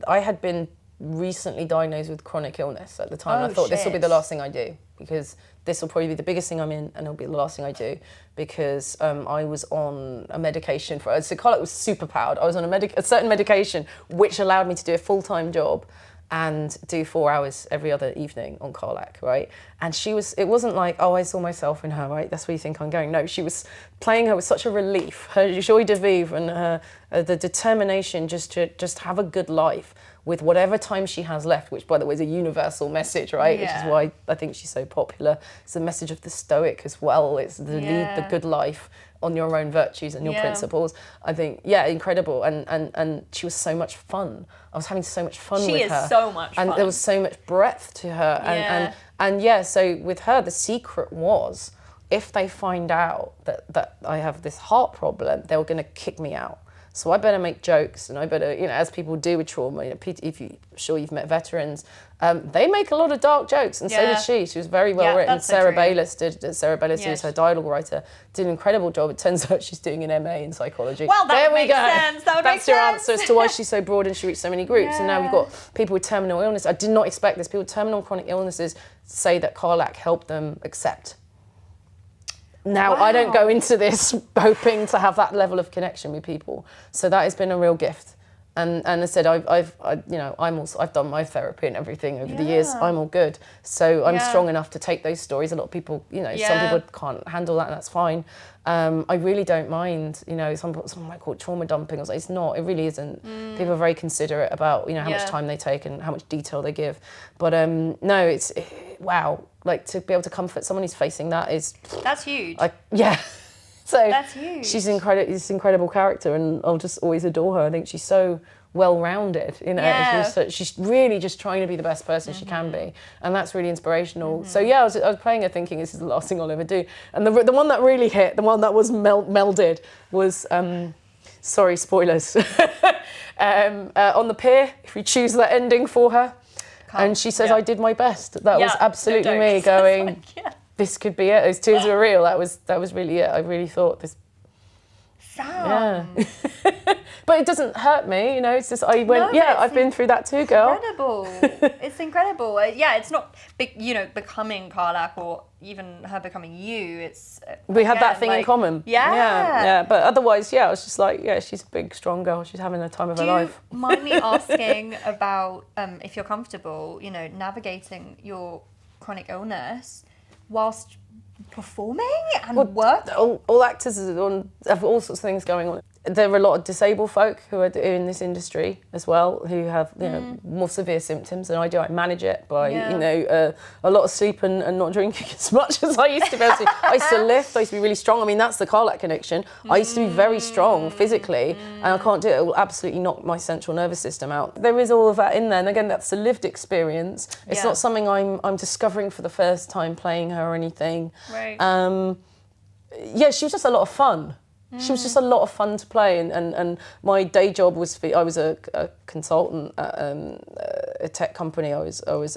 I had been recently diagnosed with chronic illness at the time. And I thought this will be the last thing I do, because this will probably be the biggest thing I'm in, and it'll be the last thing I do, because I was on a medication for. So Karlach was super powered. I was on a certain medication which allowed me to do a full-time job and do 4 hours every other evening on Karlach, right? And it wasn't like, oh, I saw myself in her, right? That's where you think I'm going. No, she was playing her with such a relief. Her joie de vivre and her, the determination just to have a good life with whatever time she has left, which, by the way, is a universal message, right? Yeah. Which is why I think she's so popular. It's the message of the Stoic as well. It's lead the good life on your own virtues and your principles. I think, incredible. And she was so much fun. I was having so much fun with her. She is so much fun. And there was so much breadth to her. And so with her, the secret was, if they find out that I have this heart problem, they were going to kick me out. So I better make jokes, and I better, you know, as people do with trauma, you know, if you've met veterans, they make a lot of dark jokes, and so did she. She was very well written. Sarah Bayless, who was her dialogue writer, did an incredible job. It turns out she's doing an MA in psychology. Well, that makes sense. That's your answer as to why she's so broad and she reached so many groups. And now we've got people with terminal illness. I did not expect this. People with terminal chronic illnesses say that Karlach helped them accept. Now, I don't go into this hoping to have that level of connection with people. So that has been a real gift. And I said, I've done my therapy and everything over the years. I'm all good. So I'm strong enough to take those stories. A lot of people, you know, some people can't handle that, and that's fine. I really don't mind, you know, some might call it trauma dumping. I was like, it's not, it really isn't. People are very considerate about, you know, how much time they take and how much detail they give. But no, it's, wow. Like, to be able to comfort someone who's facing that is... That's huge. So that's huge. She's this incredible character, and I'll just always adore her. I think she's so well-rounded, you know. She's really just trying to be the best person she can be, and that's really inspirational. So I was playing her thinking this is the last thing I'll ever do. And the one that really hit, the one that was melded was, sorry, spoilers, on the pier, if we choose that ending for her. And she says, I did my best. That was absolutely me going, this could be it. Those tears were real. That was really it. I really thought this. Sam. Yeah. But it doesn't hurt me, you know. It's just, I went, I've been through that too, girl. Incredible. It's incredible. It's not, you know, becoming Karlach or even her becoming you. It's we had that thing in common. Yeah. But otherwise, I was just like, she's a big, strong girl. She's having the time of her life. Do you mind me asking about, if you're comfortable, you know, navigating your chronic illness whilst performing and working? All actors have all sorts of things going on. There are a lot of disabled folk who are in this industry as well, who have more severe symptoms than I do. I manage it by a lot of sleep and not drinking as much as I used to be able to. I used to lift. I used to be really strong. I mean, that's the Karlach connection. I used to be very strong physically, and I can't do it. It will absolutely knock my central nervous system out. There is all of that in there, and again, that's a lived experience. It's not something I'm discovering for the first time playing her or anything. Right. She was just a lot of fun. She was just a lot of fun to play, and my day job was I was a consultant at a tech company. I was that was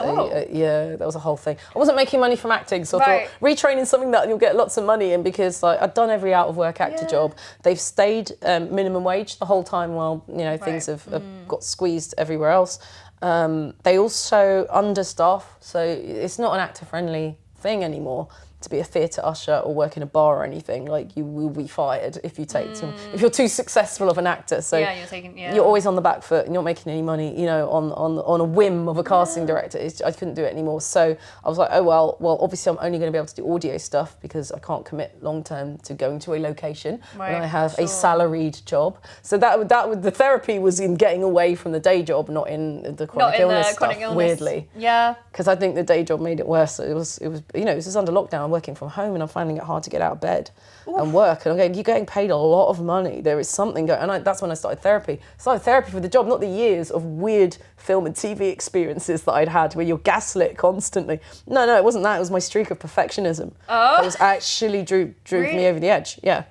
a whole thing. I wasn't making money from acting, so I thought retraining something that you'll get lots of money in, because like I'd done every out of work actor job. They've stayed minimum wage the whole time while things have got squeezed everywhere else. They also understaff, so it's not an actor friendly thing anymore to be a theatre usher or work in a bar or anything. Like, you will be fired if you take if you're too successful of an actor. So you're always on the back foot and you're not making any money, on a whim of a casting director. I couldn't do it anymore. So I was like, oh well, obviously I'm only going to be able to do audio stuff because I can't commit long term to going to a location when I have a salaried job. So the therapy was in getting away from the day job, not in the chronic illness stuff. Weirdly, because I think the day job made it worse. It was this is under lockdown. I'm working from home and I'm finding it hard to get out of bed and work. And I'm going, you're getting paid a lot of money. There is something going. And that's when I started therapy. I started therapy for the job, not the years of weird film and TV experiences that I'd had where you're gaslit constantly. No, it wasn't that. It was my streak of perfectionism. That was actually drove me over the edge. Yeah.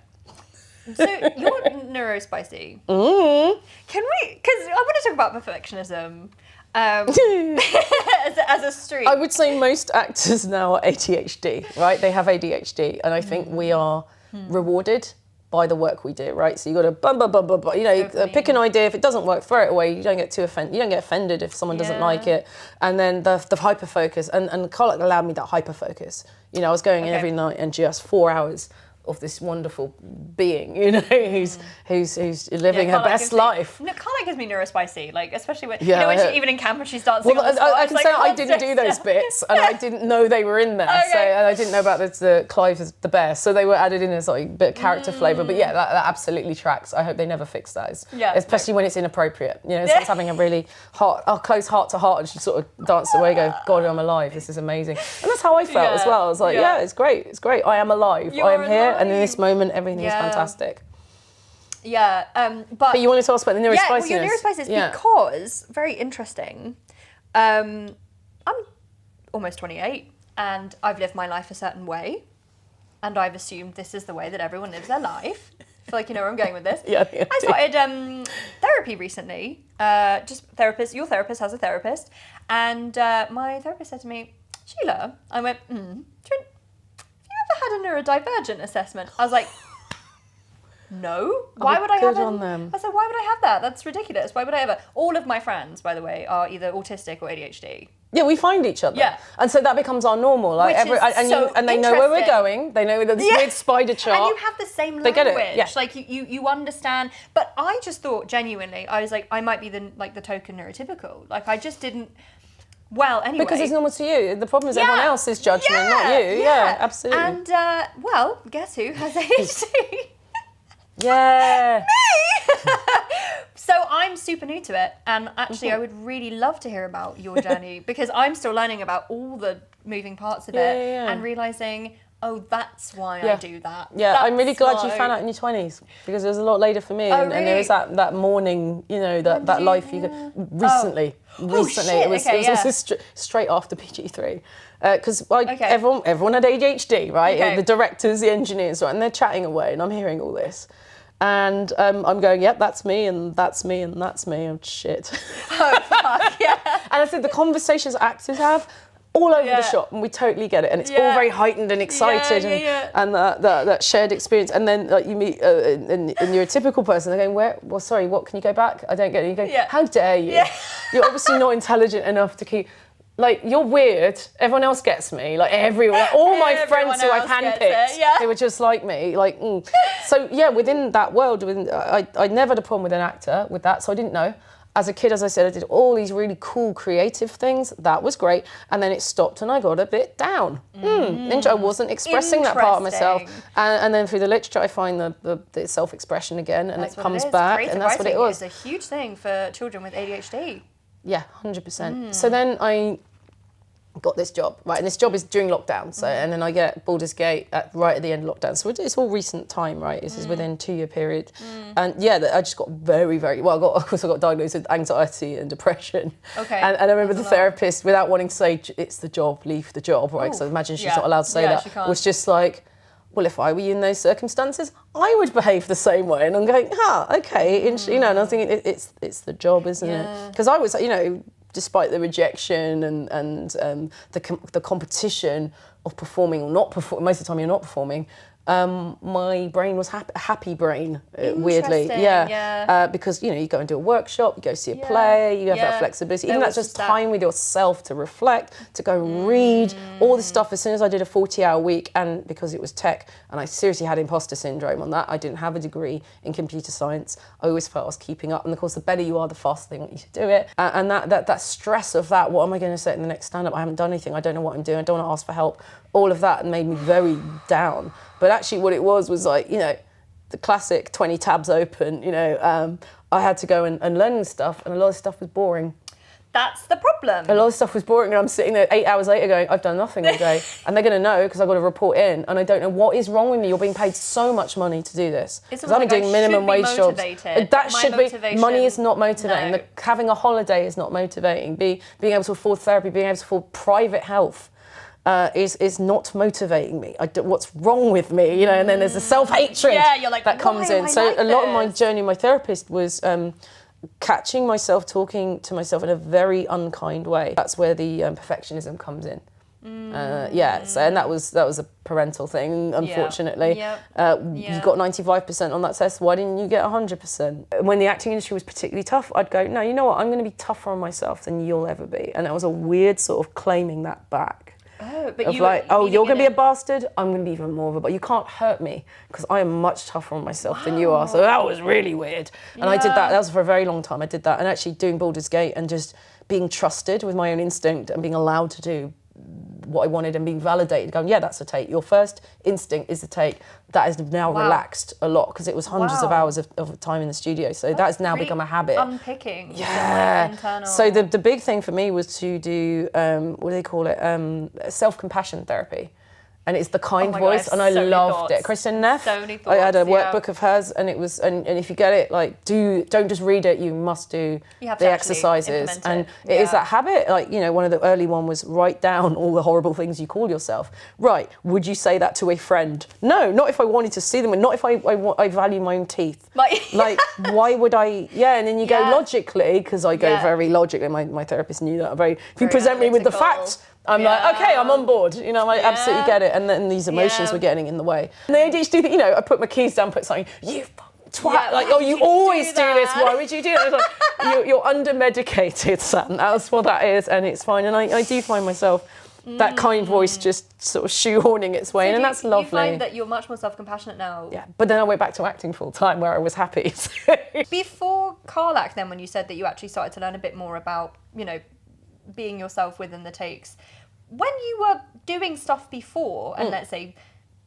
So you're neurospicy. Can we? Because I want to talk about perfectionism. As a streak. I would say most actors now are ADHD, right? They have ADHD, and I think we are rewarded by the work we do, right? So you got to pick an idea. If it doesn't work, throw it away. You don't get too offended. You don't get offended if someone doesn't like it. And then the hyper focus, and Karlach allowed me that hyper focus. I was going in every night and just 4 hours of this wonderful being, who's living her best life. No, Karlach gives me neurospicy, like especially when even in camp when she's dancing. Well, on the spot, I can say I didn't do those bits, and I didn't know they were in there. So, and I didn't know about the Clive as the bear, so they were added in as like a bit of character flavour. But yeah, that absolutely tracks. I hope they never fix that. Especially when it's inappropriate. Someone's having a really close heart to heart, and she sort of danced away, go, God, I'm alive. This is amazing. And that's how I felt as well. I was like, it's great. It's great. I am alive. I am here. And in this moment, everything is fantastic. But you wanted to ask about the neurospiciness. Your neurospiciness, because, very interesting, I'm almost 28, and I've lived my life a certain way, and I've assumed this is the way that everyone lives their life. I feel like you know where I'm going with this. I started therapy recently. Your therapist has a therapist, and my therapist said to me, Sheila, I went, had a neurodivergent assessment. I was like, no. Why would I have them? I said, why would I have that? That's ridiculous. Why would I ever? All of my friends, by the way, are either autistic or ADHD. Yeah, we find each other. Yeah. And so that becomes our normal. Like and they know where we're going. They know this weird spider chart. And you have the same language. They get it. Yeah. Like you understand. But I just thought genuinely, I was like, I might be the token neurotypical. Like I just didn't. Well, anyway. Because it's normal to you. The problem is everyone else is judgment, not you. Yeah, absolutely. And, guess who has ADHD? Yeah. Me! So I'm super new to it. And actually, I would really love to hear about your journey because I'm still learning about all the moving parts of it and realising, oh, that's why I do that. Yeah, I'm really glad you found out in your 20s because it was a lot later for me. And there was that morning, that life you could... Recently. It was straight after PG3. Because everyone had ADHD, right? Okay. The directors, the engineers, and they're chatting away, and I'm hearing all this. And I'm going, yep, that's me, and that's me, and that's me. Oh, shit. Oh, fuck, yeah. And I said the conversations actors have, all over the shop, and we totally get it, and it's all very heightened and excited, and that shared experience. And then you meet, and you're a typical person. They're going, what? Can you go back? I don't get it. You go, how dare you? Yeah. You're obviously not intelligent enough to keep. Like, you're weird. Everyone else gets me. Like, everyone. All my friends who I've handpicked, they were just like me. Like, So, within that world, I never had a problem with an actor with that, so I didn't know. As a kid, as I said, I did all these really cool creative things. That was great. And then it stopped and I got a bit down. I wasn't expressing that part of myself. And then through the literature, I find the self-expression again, and it comes back. Creative and that's what it was. It's a huge thing for children with ADHD. Yeah, 100%. So then I got this job, right? And this job is during lockdown. So, and then I get Baldur's Gate right at the end of lockdown. So it's all recent time, right? This is within a 2-year period. And I just got very, very, I got diagnosed with anxiety and depression. Okay. And I remember the therapist, without wanting to say, it's the job, leave the job, right? Because I imagine she's not allowed to say that, was just like, well, if I were you in those circumstances, I would behave the same way. And I'm going, okay, you know, and I was thinking it's the job, isn't it? Because I was, you know, despite the rejection and the competition of performing or not performing, most of the time you're not performing, my brain was a happy brain, weirdly. Because, you know, you go and do a workshop, you go see a play, you have that flexibility. Even that's just time with yourself to reflect, to go and read, all this stuff. As soon as I did a 40-hour week, and because it was tech, and I seriously had imposter syndrome on that, I didn't have a degree in computer science, I always felt I was keeping up. And of course, the better you are, the faster they want you to do it. And that stress of that, what am I going to say in the next stand-up? I haven't done anything, I don't know what I'm doing, I don't want to ask for help. All of that made me very down. But actually what it was like, you know, the classic 20 tabs open, you know, I had to go and learn this stuff, and a lot of stuff was boring. That's the problem. A lot of stuff was boring, and I'm sitting there 8 hours later going, I've done nothing all day. And they're going to know because I've got to report in, and I don't know what is wrong with me. You're being paid so much money to do this. Because I'm doing minimum wage jobs. That should be, money is not motivating. No. Having a holiday is not motivating. Being able to afford therapy, being able to afford private health. Is not motivating me. What's wrong with me? You know, and then there's the self-hatred you're like, that comes in. So a lot of my journey, my therapist was catching myself talking to myself in a very unkind way. That's where the perfectionism comes in. So, and that was a parental thing, unfortunately. You got 95% on that test, why didn't you get 100%? When the acting industry was particularly tough, I'd go, no, you know what, I'm going to be tougher on myself than you'll ever be. And that was a weird sort of claiming that back. But you're going to be a bastard, I'm going to be even more of a bastard. You can't hurt me because I am much tougher on myself than you are. So that was really weird. And I did that was for a very long time. I did that, and actually doing Baldur's Gate and just being trusted with my own instinct and being allowed to do what I wanted and being validated, going, yeah, that's a take. Your first instinct is a take. That has now relaxed a lot because it was hundreds of hours of time in the studio. So that has now become a habit. Unpicking. Yeah. So the big thing for me was to do, what do they call it? Self-compassion therapy. And it's the kind voice, and I loved it. Kristen Neff, I had a workbook of hers, and it was, and if you get it, like, don't just read it, you must do the exercises. And it is that habit, like, you know, one of the early one was write down all the horrible things you call yourself. Right, would you say that to a friend? No, not if I wanted to see them, and not if I value my own teeth. Like, why would I, and then you go logically, because I go very logically, my therapist knew that, if you present me with the facts, I'm like, okay, I'm on board. You know, I absolutely get it. And then these emotions were getting in the way. And the ADHD thing, you know, I put my keys down, put something, you twat, like, oh, you always do this. Why would you do that? Like, you're under-medicated, Sam. That's what that is, and it's fine. And I do find myself, that kind voice just sort of shoehorning its way in, and that's lovely. You find that you're much more self-compassionate now. Yeah, but then I went back to acting full-time where I was happy. Before Karlach, then, when you said that you actually started to learn a bit more about, you know, being yourself within the takes, when you were doing stuff before, and let's say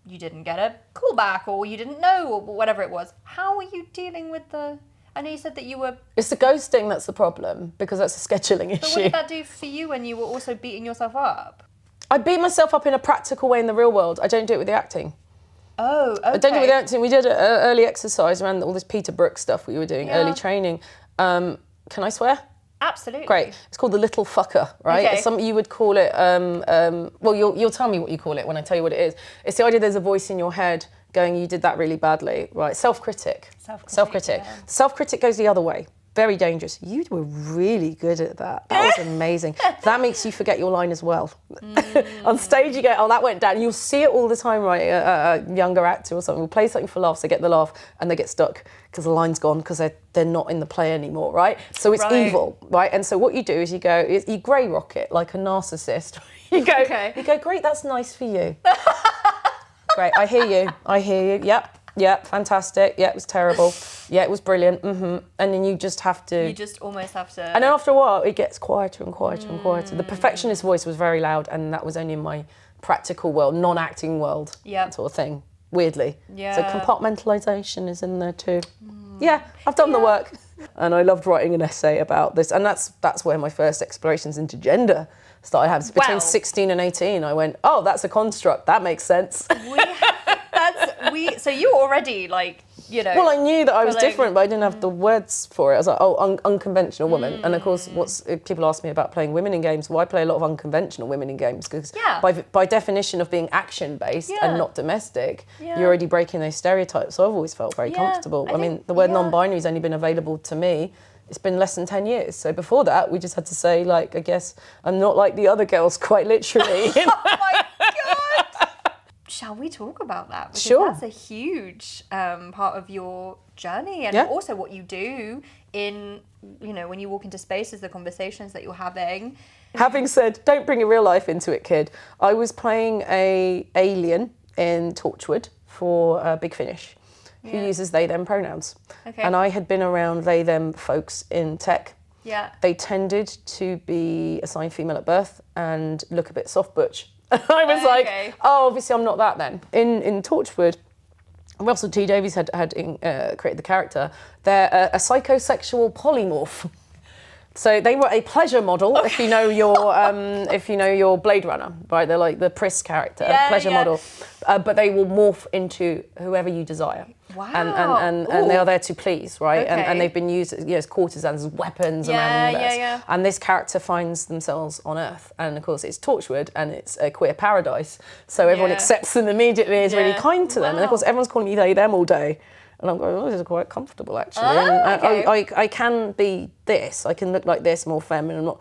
you didn't get a callback or you didn't know or whatever it was, how were you dealing with the... I know you said that you were... It's the ghosting that's the problem, because that's a scheduling issue. But what did that do for you when you were also beating yourself up? I beat myself up in a practical way in the real world. I don't do it with the acting. Oh, okay. I don't do it with the acting. We did an early exercise around all this Peter Brook stuff we were doing, early training. Can I swear? Absolutely. Great. It's called the little fucker, right? Okay. Some you would call it. Well, you'll tell me what you call it when I tell you what it is. It's the idea there's a voice in your head going, "You did that really badly," right? Self-critic. Self-critic. Yeah. Self-critic goes the other way. Very dangerous. You were really good at that. That was amazing. That makes you forget your line as well. On stage you go, oh, that went down. You'll see it all the time, right? A younger actor or something will play something for laughs, they get the laugh, and they get stuck because the line's gone because they're not in the play anymore, right? So it's evil, right? And so what you do is you grey rock it like a narcissist. You go, great, that's nice for you. Great, I hear you. Yep, fantastic. Yeah, it was terrible. Yeah, it was brilliant. And then you just have to... You just almost have to... And then after a while, it gets quieter and quieter and quieter. The perfectionist voice was very loud, and that was only in my practical world, non-acting world sort of thing, weirdly. Yeah. So compartmentalisation is in there too. Yeah, I've done the work. And I loved writing an essay about this. And that's where my first explorations into gender started. Between 16 and 18, I went, oh, that's a construct. That makes sense. So you were already like you know. Well, I knew that I was like, different, but I didn't have the words for it. I was like, oh, unconventional woman. And of course, people ask me about playing women in games. Well, I play a lot of unconventional women in games because by definition of being action-based and not domestic, you're already breaking those stereotypes. So I've always felt very comfortable. I mean, the word non-binary has only been available to me. It's been less than 10 years. So before that, we just had to say, like, I guess I'm not like the other girls, quite literally. Oh my God! Shall we talk about that? Because that's a huge part of your journey and also what you do in, you know, when you walk into spaces, the conversations that you're having. Having said, don't bring your real life into it, kid. I was playing a alien in Torchwood for Big Finish, who uses they, them pronouns. Okay. And I had been around they, them folks in tech. Yeah. They tended to be assigned female at birth and look a bit soft butch. I was like, oh, obviously I'm not that then. In Torchwood, Russell T Davies had created the character. They're a psychosexual polymorph. So they were a pleasure model, if you know your Blade Runner, right? They're like the Pris character, pleasure model, but they will morph into whoever you desire. Wow. And they are there to please, right? Okay. And they've been used as courtesans, as weapons around the universe. Yeah. And this character finds themselves on Earth, and of course it's Torchwood, and it's a queer paradise. So everyone accepts them immediately, is really kind to them, and of course everyone's calling me they, them all day. And I'm going, oh, this is quite comfortable actually. I can be this. I can look like this, more feminine.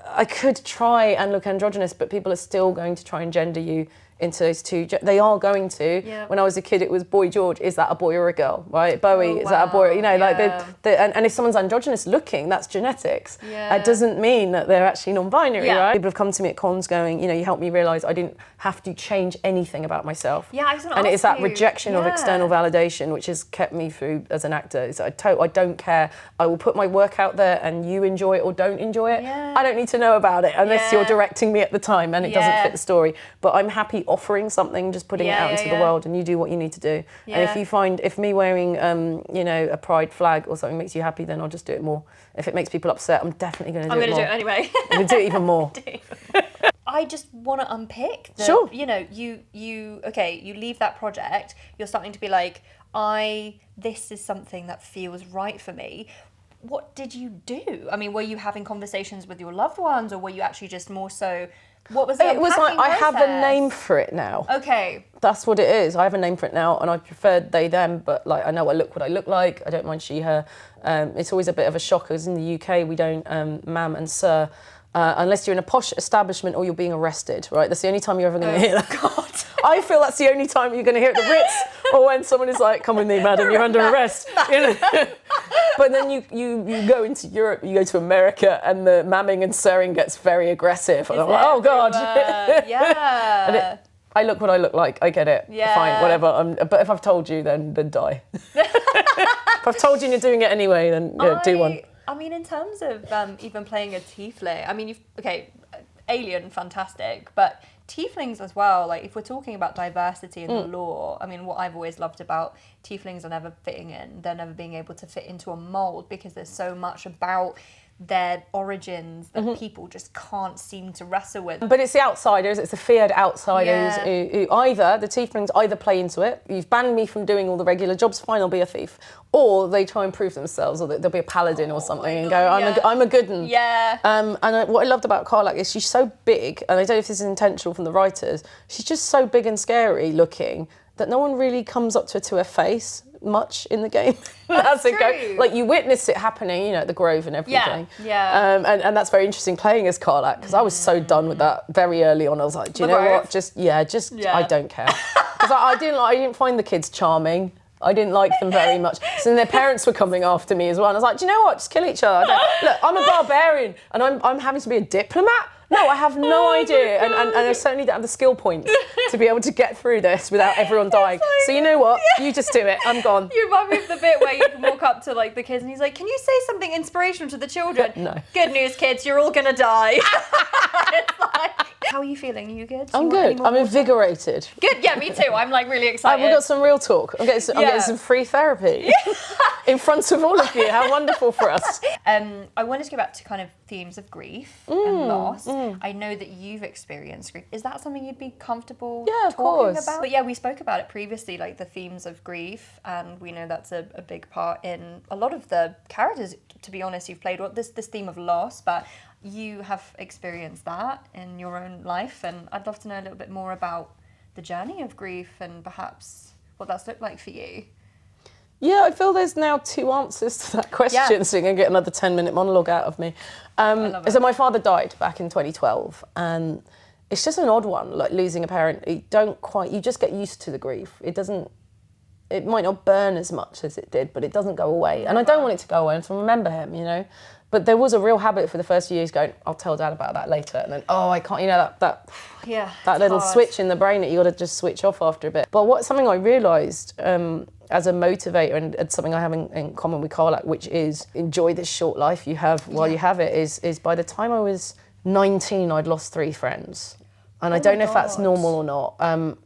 I could try and look androgynous, but people are still going to try and gender you into those two. They are going to. Yeah. When I was a kid, it was Boy George. Is that a boy or a girl? Right? Bowie. Is that a boy? You know, like and if someone's androgynous looking, that's genetics. Yeah. It doesn't mean that they're actually non-binary, right? People have come to me at cons going, you know, you helped me realise I didn't have to change anything about myself. Yeah, I was going to ask you. And it's that rejection of external validation which has kept me through as an actor. So I don't care. I will put my work out there, and you enjoy it or don't enjoy it. Yeah. I don't need to know about it unless you're directing me at the time and it doesn't fit the story. But I'm happy offering something, just putting it out into the world, and you do what you need to do. Yeah. And if me wearing a pride flag or something makes you happy, then I'll just do it more. If it makes people upset, I'm definitely going to do it more. I'm going to do it anyway. I'm going to do it even more. I just want to unpick you know, you leave that project, you're starting to be like, this is something that feels right for me. What did you do? I mean, were you having conversations with your loved ones, or were you actually just more so, what was the It was like, process? I have a name for it now. Okay. That's what it is. I have a name for it now, and I prefer they, them, but like I know what I look like. I don't mind she, her. It's always a bit of a shock, because in the UK we don't ma'am and sir. Unless you're in a posh establishment or you're being arrested, right? That's the only time you're ever going to hear that. God. I feel that's the only time you're going to hear it at the Ritz, or when someone is like, come with me, madam, you're under arrest. You know? But then you go into Europe, you go to America, and the mamming and sirring gets very aggressive. And I'm like, oh, God. Yeah. I look what I look like. I get it. Yeah. Fine, whatever. But if I've told you, then die. If I've told you and you're doing it anyway, then do one. I mean, in terms of even playing a tiefling, I mean, alien, fantastic, but tieflings as well, like if we're talking about diversity in the lore, I mean, what I've always loved about tieflings are never fitting in, they're never being able to fit into a mould, because there's so much about their origins that people just can't seem to wrestle with. But it's the outsiders, it's the feared outsiders who either, the tieflings either play into it, you've banned me from doing all the regular jobs, fine, I'll be a thief, or they try and prove themselves, or they'll be a paladin or something and go, I'm a good one. Yeah. What I loved about Karlach is she's so big, and I don't know if this is intentional from the writers, she's just so big and scary looking that no one really comes up to her face much in the game. That's true. Like you witness it happening, you know, at the Grove and everything. Yeah. And that's very interesting playing as Karlach, because I was so done with that very early on. I was like, do you know what? I don't care. Because I didn't find the kids charming. I didn't like them very much. So then their parents were coming after me as well. And I was like, do you know what? Just kill each other. Look, I'm a barbarian, and I'm having to be a diplomat. No, I have no idea, and I certainly don't have the skill points to be able to get through this without everyone dying. Like, so you know what? You just do it. I'm gone. You remind me of the bit where you can walk up to like the kids and he's like, "Can you say something inspirational to the children?" No. Good news, kids. You're all gonna die. It's like, how are you feeling? Are you good? I'm good. I'm invigorated. Good. Yeah, me too. I'm like really excited. We've got some real talk. I'm getting some free therapy. in front of all of you. How wonderful for us. I wanted to go back to kind of themes of grief and loss. I know that you've experienced grief. Is that something you'd be comfortable talking about? But yeah, we spoke about it previously, like the themes of grief, and we know that's a big part in a lot of the characters, to be honest, you've played this theme of loss, but you have experienced that in your own life, and I'd love to know a little bit more about the journey of grief and perhaps what that's looked like for you. Yeah, I feel there's now 2 answers to that question, so you're going to get another 10-minute monologue out of me. So my father died back in 2012, and it's just an odd one, like losing a parent. You just get used to the grief. It might not burn as much as it did, but it doesn't go away. And I don't want it to go away and to remember him, you know. But there was a real habit for the first few years going, I'll tell Dad about that later. And then, I can't, you know, that little switch in the brain that you got to just switch off after a bit. But something I realised as a motivator, and it's something I have in common with Karlach, which is enjoy this short life you have while you have it, is by the time I was 19, I'd lost 3 friends. And I don't know if that's normal or not.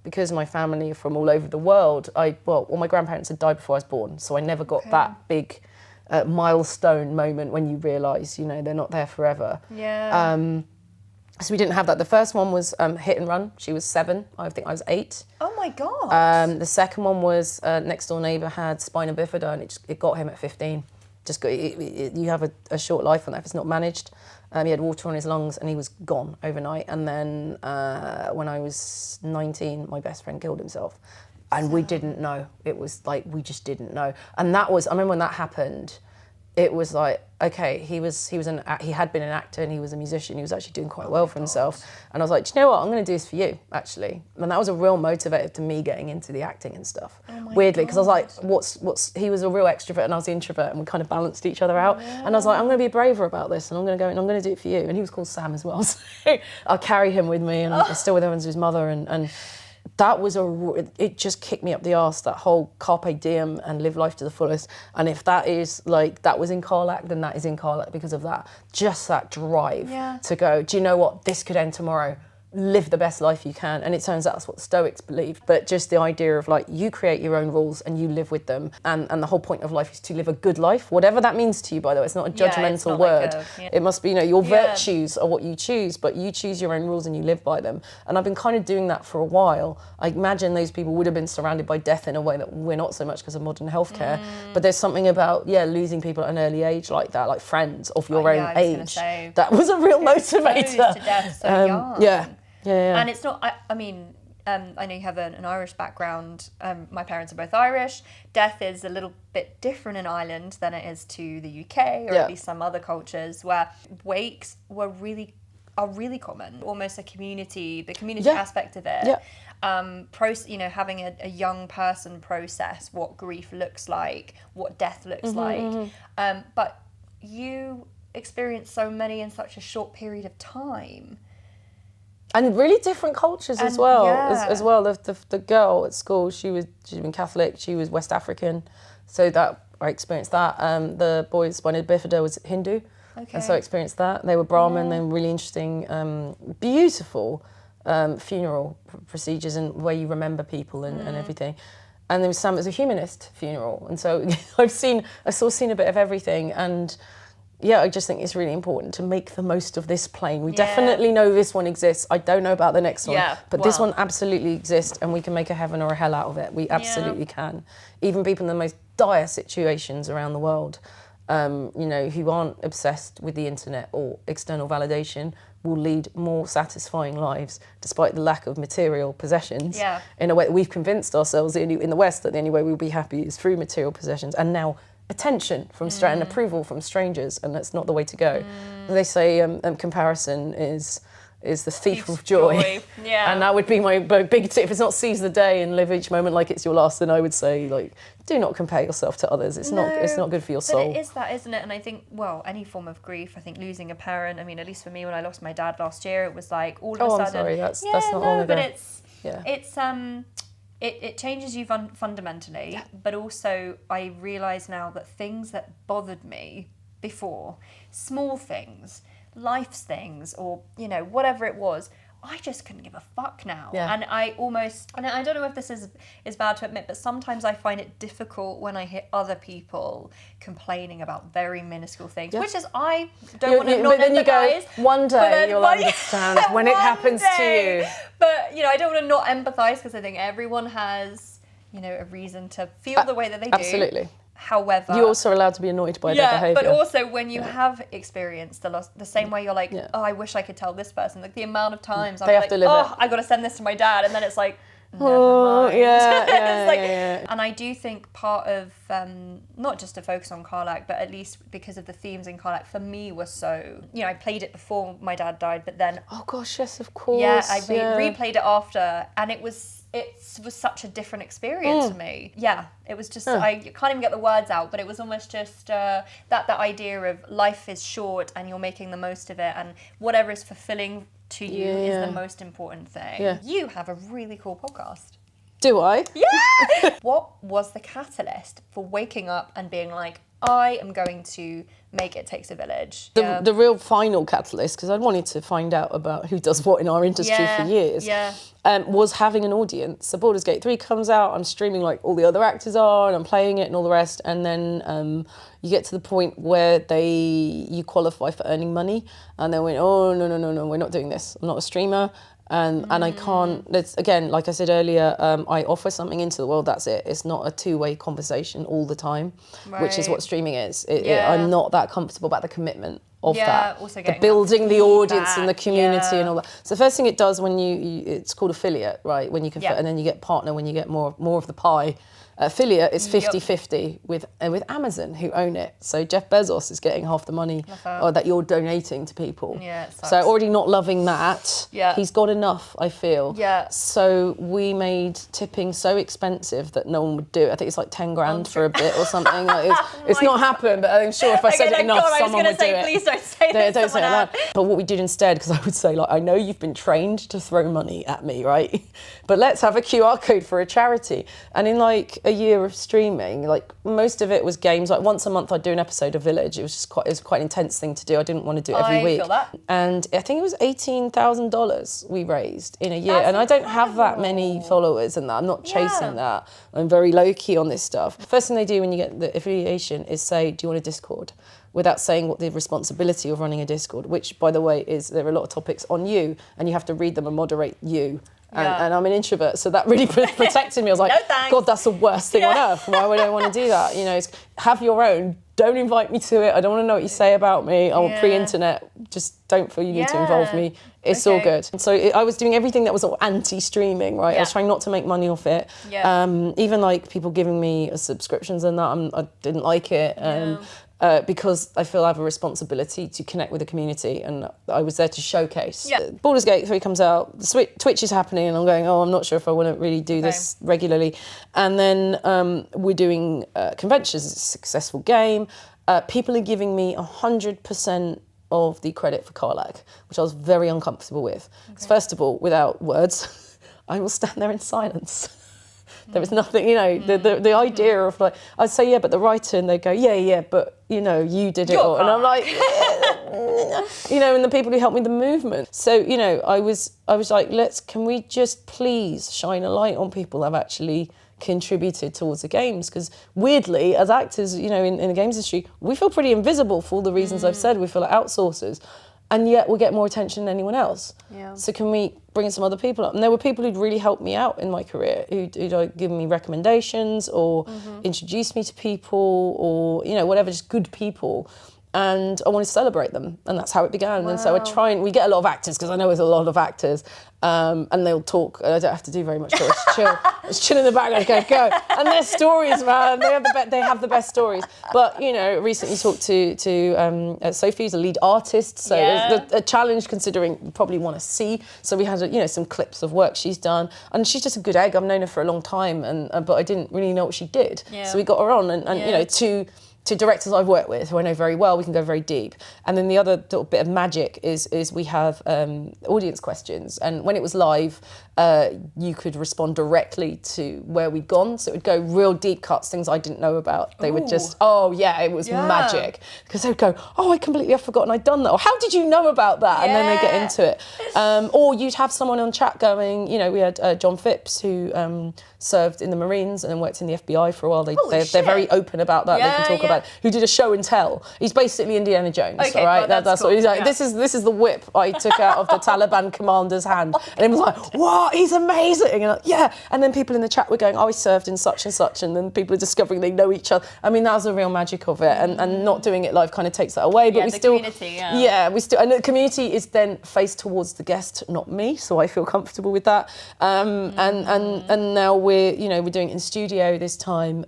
Because my family are from all over the world, all my grandparents had died before I was born, so I never got that big milestone moment when you realise, you know, they're not there forever. Yeah. So we didn't have that. The first one was hit and run. She was 7. I think I was 8. Oh my God. The second one was next door neighbour had spina bifida, and it got him at 15. You have a short life on that if it's not managed. He had water on his lungs and he was gone overnight. And then when I was 19, my best friend killed himself. And we didn't know. It was like, we just didn't know. And I remember when that happened, it was like, okay, he had been an actor and he was a musician. He was actually doing quite well for himself. And I was like, do you know what? I'm going to do this for you, actually. And that was a real motivator to me getting into the acting and stuff. Weirdly, because I was like, he was a real extrovert and I was the introvert, and we kind of balanced each other out. Yeah. And I was like, I'm going to be braver about this, and I'm going to go and I'm going to do it for you. And he was called Sam as well. So I'll carry him with me, and I'm still with him as his mother. And that was it just kicked me up the arse, that whole carpe diem and live life to the fullest. And if that is like, that was in Karlach, then that is in Karlach because of that. Just that drive to go, do you know what, this could end tomorrow. Live the best life you can. And it turns out that's what the Stoics believe. But just the idea of like, you create your own rules and you live with them. And the whole point of life is to live a good life, whatever that means to you, by the way. It's not a judgmental word. Like it must be, you know, your virtues are what you choose, but you choose your own rules and you live by them. And I've been kind of doing that for a while. I imagine those people would have been surrounded by death in a way that we're not so much because of modern healthcare. But there's something about, losing people at an early age like that, like friends of your own age. That was a real motivator. To death so young. Yeah. And it's not, I know you have an Irish background. My parents are both Irish. Death is a little bit different in Ireland than it is to the UK, or at least some other cultures, where wakes are really common. Almost the community aspect of it. Having a young person process what grief looks like, what death looks like. But you experience so many in such a short period of time. And really different cultures as well. The girl at school, she'd been Catholic, she was West African, so that I experienced that. The boy's spina bifida was Hindu, and so I experienced that. They were Brahmin. They were really interesting, beautiful funeral procedures and where you remember people and everything. And there was Sam, it was a humanist funeral, and so I've seen a bit of everything. And I just think it's really important to make the most of this plane. We definitely know this one exists. I don't know about the next one, but this one absolutely exists, and we can make a heaven or a hell out of it. We absolutely can. Even people in the most dire situations around the world, who aren't obsessed with the internet or external validation, will lead more satisfying lives despite the lack of material possessions. In a way that we've convinced ourselves in the West that the only way we'll be happy is through material possessions, and now attention from and approval from strangers, and that's not the way to go. They say comparison is the thief of joy. And that would be my big tip. If it's not seize the day and live each moment like it's your last, then I would say, like, do not compare yourself to others. It's not good for your soul. But it is that, isn't it? And I think, any form of grief, I think losing a parent, I mean, at least for me, when I lost my dad last year, it was like all of a sudden. I'm sorry, that's not long ago. But it changes you fundamentally, but also I realise now that things that bothered me before, small things, life's things, or, whatever it was, I just couldn't give a fuck now. Yeah. And I don't know if this is bad to admit, but sometimes I find it difficult when I hear other people complaining about very minuscule things, which is, I don't want to not empathise. One day you'll understand when it happens to you. But, I don't want to not empathise, because I think everyone has, a reason to feel the way that they do. Absolutely. However, you're also allowed to be annoyed by their behaviour. But also when you have experienced the loss, the same way you're like, oh, I wish I could tell this person. Like the amount of times I'm like, oh, I got to send this to my dad, and then it's like, never mind. And I do think part of not just to focus on Karlach, but at least because of the themes in Karlach, for me was so, I played it before my dad died, but then oh gosh, yes, of course. Yeah, I replayed it after, and it was such a different experience for me. Yeah, it was just, I can't even get the words out, but it was almost just that idea of life is short and you're making the most of it, and whatever is fulfilling to you is the most important thing. Yeah. You have a really cool podcast. Do I? Yeah! What was the catalyst for waking up and being like, I am going to make It Takes a Village? The real final catalyst, because I'd wanted to find out about who does what in our industry for years, was having an audience. So Baldur's Gate 3 comes out, I'm streaming like all the other actors are, and I'm playing it and all the rest, and then you get to the point where you qualify for earning money, and they went, oh, no, we're not doing this. I'm not a streamer. And I can't, again, like I said earlier, I offer something into the world, that's it. It's not a two-way conversation all the time, which is what streaming is. I'm not that comfortable about the commitment of that. Also the building the audience and the community and all that. So the first thing it does when it's called affiliate, right? When you can, and then you get partner when you get more of the pie. Affiliate is 50-50 with Amazon, who own it. So Jeff Bezos is getting half the money that you're donating to people. Yeah, so already not loving that. Yeah. He's got enough, I feel. Yeah. So we made tipping so expensive that no one would do it. I think it's like 10 grand for a bit or something. Like it's not happened, but I'm sure if I said it enough, someone would do it. Please don't say that. Don't say it loud. But what we did instead, because I would say, like, I know you've been trained to throw money at me, right? But let's have a QR code for a charity. And in like a year of streaming, like most of it was games. Like once a month I'd do an episode of Village. It was quite an intense thing to do. I didn't want to do it every week. Feel that. And I think it was $18,000 we raised in a year. That's I don't have that many followers and that. I'm not chasing that. I'm very low key on this stuff. First thing they do when you get the affiliation is say, do you want a Discord? Without saying what the responsibility of running a Discord, which by the way is there are a lot of topics on you and you have to read them and moderate you. And I'm an introvert, so that really protected me. I was like, no, God, that's the worst thing on earth. Why would I want to do that? Have your own. Don't invite me to it. I don't want to know what you say about me. I'm pre-internet. Just don't feel you need to involve me. It's all good. So I was doing everything that was anti-streaming, right? I was trying not to make money off it. Even like people giving me subscriptions and that, I didn't like it. Because I feel I have a responsibility to connect with the community, and I was there to showcase. Baldur's Gate 3 comes out, Twitch is happening, and I'm going, I'm not sure if I want to really do this regularly. And then we're doing conventions, it's a successful game. People are giving me 100% of the credit for Karlach, which I was very uncomfortable with. Because first of all, without words, I will stand there in silence. There was nothing, the idea of like, I'd say, but the writer, and they'd go, but, you did it all. And I'm like, and the people who helped me, the movement. So, I was like, can we just please shine a light on people that have actually contributed towards the games? Because weirdly, as actors, in the games industry, we feel pretty invisible for all the reasons I've said. We feel like outsourcers. And yet we'll get more attention than anyone else. Yeah. So can we bring some other people up? And there were people who'd really helped me out in my career, who'd given me recommendations or introduced me to people or, whatever, just good people. And I wanted to celebrate them. And that's how it began. Wow. And so we get a lot of actors, because I know there's a lot of actors, and they'll talk, and I don't have to do very much, so just chill in the background, go. And their stories, man, they have the best stories. But, recently talked to Sophie, who's a lead artist, so it's a challenge considering you probably want to see. So we had, some clips of work she's done, and she's just a good egg. I've known her for a long time, but I didn't really know what she did. Yeah. So we got her on, and to to directors I've worked with who I know very well, we can go very deep. And then the other little bit of magic is we have audience questions. And when it was live, you could respond directly to where we'd gone. So it would go real deep cuts, things I didn't know about. They would just, it was magic. Because they'd go, I completely have forgotten I'd done that. Or how did you know about that? And then they get into it. Or you'd have someone on chat going, we had John Phipps who served in the Marines and then worked in the FBI for a while. They're very open about that. They can talk about it. Who did a show and tell. He's basically Indiana Jones, all right? That's cool. What he's like. This is the whip I took out of the Taliban commander's hand. And he was like, what? He's amazing. And and then people in the chat were going, he served in such and such. And then people are discovering they know each other. I mean, that was the real magic of it. And not doing it live kind of takes that away. But we still... community, we still... And the community is then faced towards the guest, not me. So I feel comfortable with that. And now we're doing it in studio this time,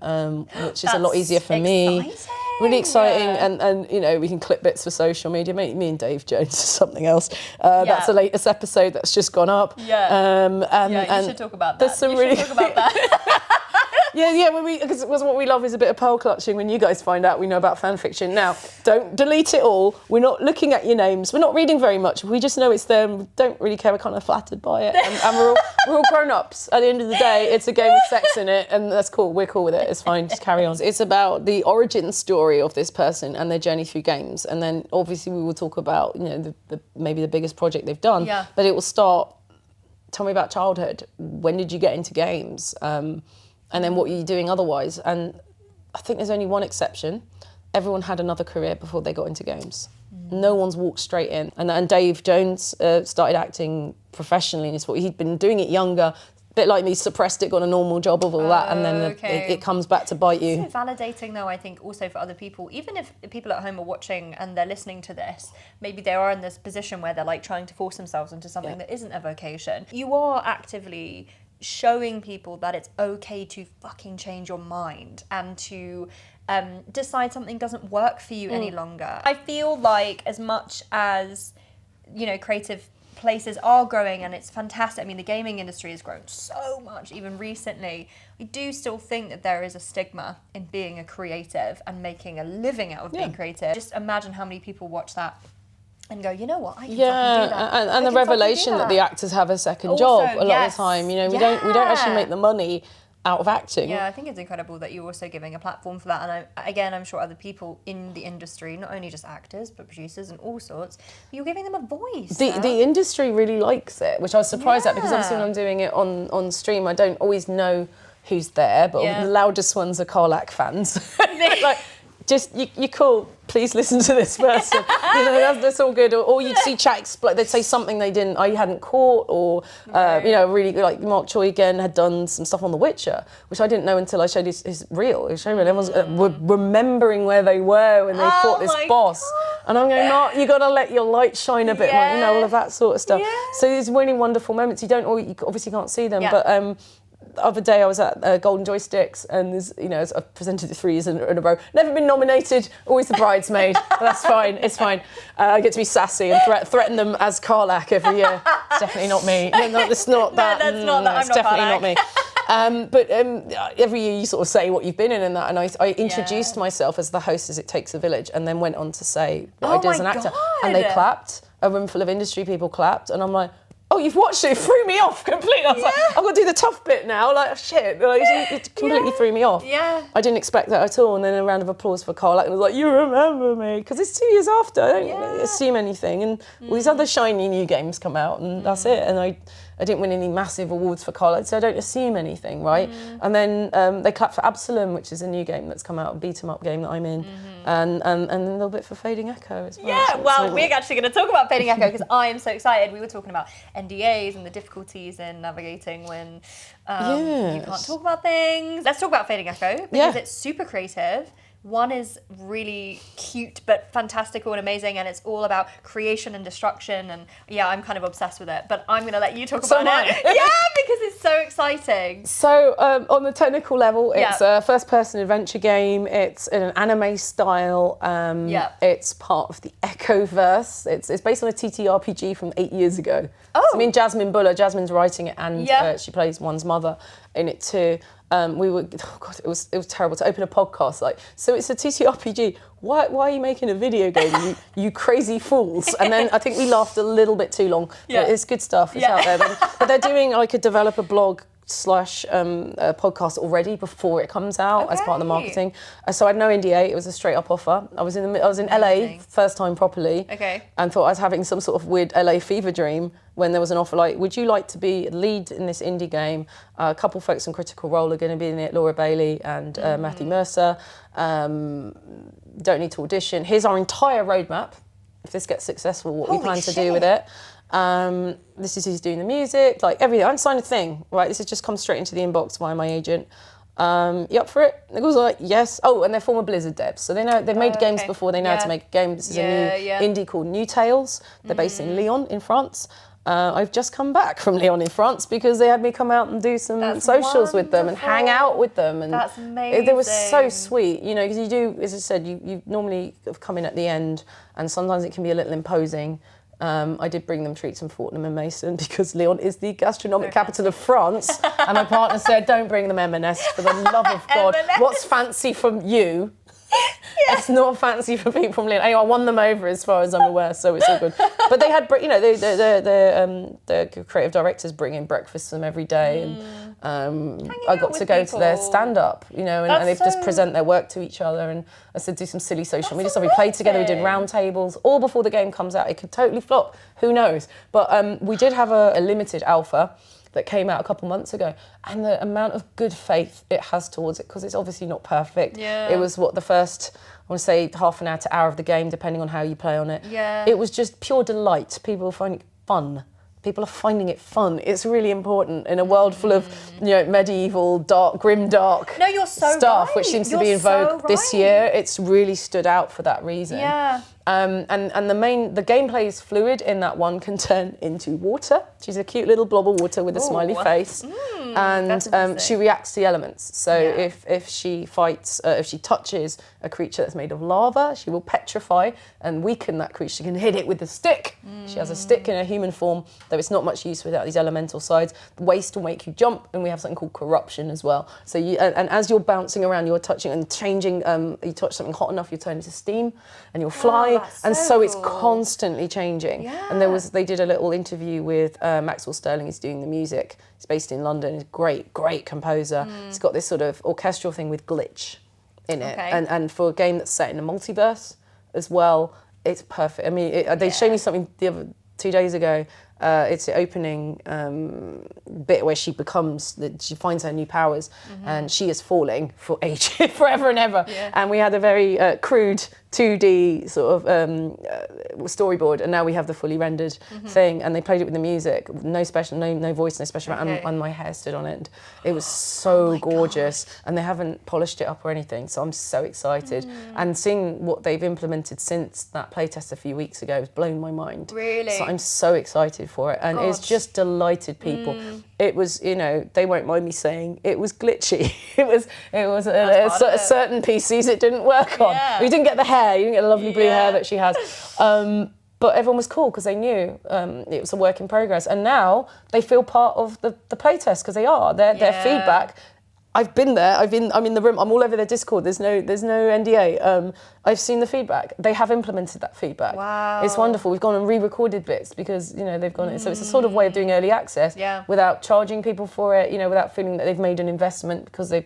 which is a lot easier for me. Really exciting, and we can clip bits for social media. Me and Dave Jones is something else. That's the latest episode that's just gone up. You should talk about that. There's some talk about that. Because what we love is a bit of pearl clutching when you guys find out we know about fan fiction. Now, don't delete it all. We're not looking at your names. We're not reading very much. We just know it's them. We don't really care. We're kind of flattered by it. And we're all grown-ups. At the end of the day, it's a game with sex in it, and that's cool. We're cool with it. It's fine. Just carry on. It's about the origin story of this person and their journey through games. And then, obviously, we will talk about, maybe the biggest project they've done. Yeah. But it will start, tell me about childhood. When did you get into games? And then what are you doing otherwise? And I think there's only one exception. Everyone had another career before they got into games. No one's walked straight in. And Dave Jones started acting professionally in his sport. He'd been doing it younger, a bit like me, suppressed it, got a normal job of all that, and then it comes back to bite you. It's so validating though, I think, also for other people. Even if people at home are watching and they're listening to this, maybe they are in this position where they're like trying to force themselves into something that isn't a vocation. You are actively showing people that it's okay to fucking change your mind and to decide something doesn't work for you any longer. I feel like as much as, creative places are growing and it's fantastic. I mean, the gaming industry has grown so much, even recently. We do still think that there is a stigma in being a creative and making a living out of being creative. Just imagine how many people watch that and go, you know what, I can fucking do that. And the revelation that the actors have a second job a lot of the time. We don't actually make the money out of acting. Yeah, I think it's incredible that you're also giving a platform for that. And I'm sure other people in the industry, not only just actors, but producers and all sorts, but you're giving them a voice. The industry really likes it, which I was surprised at, because obviously when I'm doing it on stream, I don't always know who's there, but the loudest ones are Karlach fans. Like, just, you're cool, please listen to this person. That's all good. Or you'd see chat explode, they'd say something I hadn't caught, or, really, like Mark Choi again had done some stuff on The Witcher, which I didn't know until I showed his reel. Everyone's remembering where they were when they fought this boss. God. And I'm going, Mark, you got to let your light shine a bit more, all of that sort of stuff. Yeah. So there's really wonderful moments. You obviously can't see them, but... The other day I was at Golden Joysticks, and I've presented it 3 years in a row. Never been nominated, always the bridesmaid. But that's fine, it's fine. I get to be sassy and threaten them as Karlach every year. It's definitely not me. It's not that. No, that's not that. It's definitely not me. But every year you sort of say what you've been in and that, and I introduced myself as the host as It Takes a Village, and then went on to say what I did as an actor. And they clapped, a room full of industry people clapped, and I'm like, oh, you've watched it? It threw me off completely. I was like, I've got to do the tough bit now. Like, shit. Like, it completely threw me off. Yeah. I didn't expect that at all. And then a round of applause for Karlach. And I was like, you remember me. Because it's 2 years after. I don't assume anything. And all these other shiny new games come out, and that's it. And I didn't win any massive awards for Karlach, so I don't assume anything, right? And then they clapped for Absalom, which is a new game that's come out, a beat-em-up game that I'm in, and a little bit for Fading Echo as well. Yeah, well, we're actually going to talk about Fading Echo because I am so excited. We were talking about NDAs and the difficulties in navigating when you can't talk about things. Let's talk about Fading Echo because it's super creative. One is really cute but fantastical and amazing, and it's all about creation and destruction, and I'm kind of obsessed with it, but I'm going to let you talk about it. Because it's so exciting. So on the technical level, it's a first-person adventure game. It's in an anime style. It's part of the Echoverse. It's based on a TTRPG from 8 years ago. Oh. So me and Jasmine Buller, Jasmine's writing it, and she plays one's mother in it too. we were, oh God, it was terrible to open a podcast like, so it's a TTRPG. Why are you making a video game, you crazy fools? And then I think we laughed a little bit too long. But it's good stuff. It's out there. But they're doing like a developer blog / a podcast already before it comes out as part of the marketing. So I had no NDA. It was a straight up offer. I was in LA first time properly. And thought I was having some sort of weird LA fever dream when there was an offer like, would you like to be lead in this indie game? A couple folks in Critical Role are going to be in it, Laura Bailey and Matthew Mercer. Don't need to audition. Here's our entire roadmap. If this gets successful, what we plan to do with it. This is who's doing the music, like everything. I haven't signed a thing, right? This has just come straight into the inbox via my agent. You up for it? And it was like, yes. Oh, and they're former Blizzard devs. So they know, they've made games before, they know how to make a game. This is a new indie called New Tales. They're based in Lyon in France. I've just come back from Lyon in France because they had me come out and do some socials with them and hang out with them. And that's amazing. It was so sweet, you know, because you do, as I said, you normally come in at the end and sometimes it can be a little imposing. I did bring them treats from Fortnum and Mason because Lyon is the gastronomic capital of France. And my partner said, don't bring them M&S for the love of God. M&S. What's fancy from you? It's not fancy for people from Lyon. Anyway, I won them over as far as I'm aware, so it's all good. But they had, you know, the creative directors bring in breakfast to them every day. And I got to go to their stand-up, you know, and they've just present their work to each other. And I said, do some silly social media stuff. We played together, we did round tables, all before the game comes out. It could totally flop, who knows? But we did have a limited alpha that came out a couple months ago, and the amount of good faith it has towards it, because it's obviously not perfect. It was the first, I want to say, half an hour to hour of the game, depending on how you play on it. It was just pure delight. People find it fun. People are finding it fun. It's really important in a world full of, you know, medieval, dark, grim, dark stuff, which seems to be in vogue this year. It's really stood out for that reason. And the gameplay is fluid in that one can turn into water. She's a cute little blob of water with a smiley face. And she reacts to the elements. So if she fights, if she touches a creature that's made of lava, she will petrify and weaken that creature. She can hit it with a stick. She has a stick in her human form, though it's not much use without these elemental sides. The waste will make you jump, and we have something called corruption as well. So and as you're bouncing around, you're touching and changing. You touch something hot enough, you turn into steam, and you'll fly. And so it's constantly changing. And they did a little interview with Maxwell Sterling, who's doing the music. He's based in London. He's a great composer. He's got this sort of orchestral thing with glitch in it. And for a game that's set in a multiverse as well, it's perfect. I mean, they showed me something the other 2 days ago. It's the opening bit where she finds her new powers, and she is falling for ages, forever and ever. And we had a very crude 2D sort of storyboard, and now we have the fully rendered thing, and they played it with the music, no voice, no special, and my hair stood on it. It was so gorgeous, and they haven't polished it up or anything, so I'm so excited. And seeing what they've implemented since that playtest a few weeks ago has blown my mind. Really? So I'm so excited for it, and it's just delighted people. It was, you know, they won't mind me saying, it was glitchy. it was a certain PCs it didn't work on. We didn't get the hair. You didn't get the lovely blue hair that she has. But everyone was cool because they knew it was a work in progress. And now they feel part of the playtest because they are. Their feedback. I've been there. I'm in the room. I'm all over their Discord. There's no NDA. I've seen the feedback. They have implemented that feedback. Wow. It's wonderful. We've gone and re-recorded bits because, you know, they've gone. So it's a sort of way of doing early access without charging people for it. You know, without feeling that they've made an investment because they've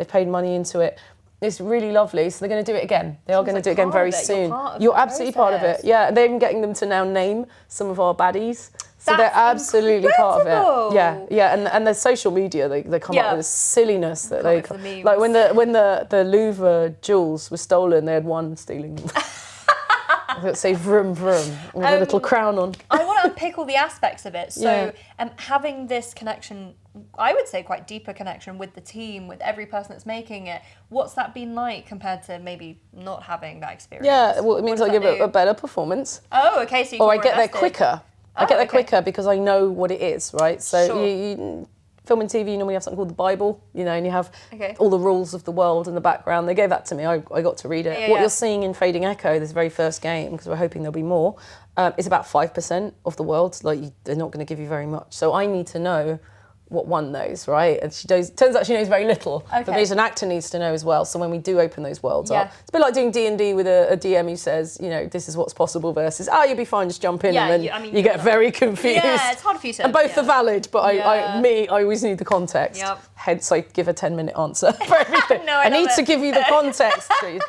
paid money into it. It's really lovely. So they're going to do it again. They are going to do it again very soon. You're absolutely part of it. Yeah, they're even getting them to now name some of our baddies. So they're absolutely part of it. Yeah. And the social media, they come up with this silliness that like when the Louvre jewels were stolen, they had one stealing them. Let's say vroom vroom with a little crown on. I want to unpick all the aspects of it. So having this connection, I would say quite deeper connection with the team, with every person that's making it. What's that been like compared to maybe not having that experience? Yeah, well, it means I give it a better performance. Oh, okay. So I get there quicker. I get there quicker because I know what it is, right? So you film and TV, you normally have something called the Bible, you know, and you have all the rules of the world in the background. They gave that to me. I got to read it. What you're seeing in Fading Echo, this very first game, because we're hoping there'll be more, is about 5% of the world. Like, they're not going to give you very much. So I need to know what one knows, right? And turns out she knows very little. Okay. But an actor needs to know as well. So when we do open those worlds up, it's a bit like doing D&D with a DM who says, you know, this is what's possible versus, you'll be fine, just jump in. And then you get very confused. Yeah, it's hard for you to... And both are valid, but I always need the context. Yep. Hence, I give a 10-minute answer for everything. No, I need to give you the context, please.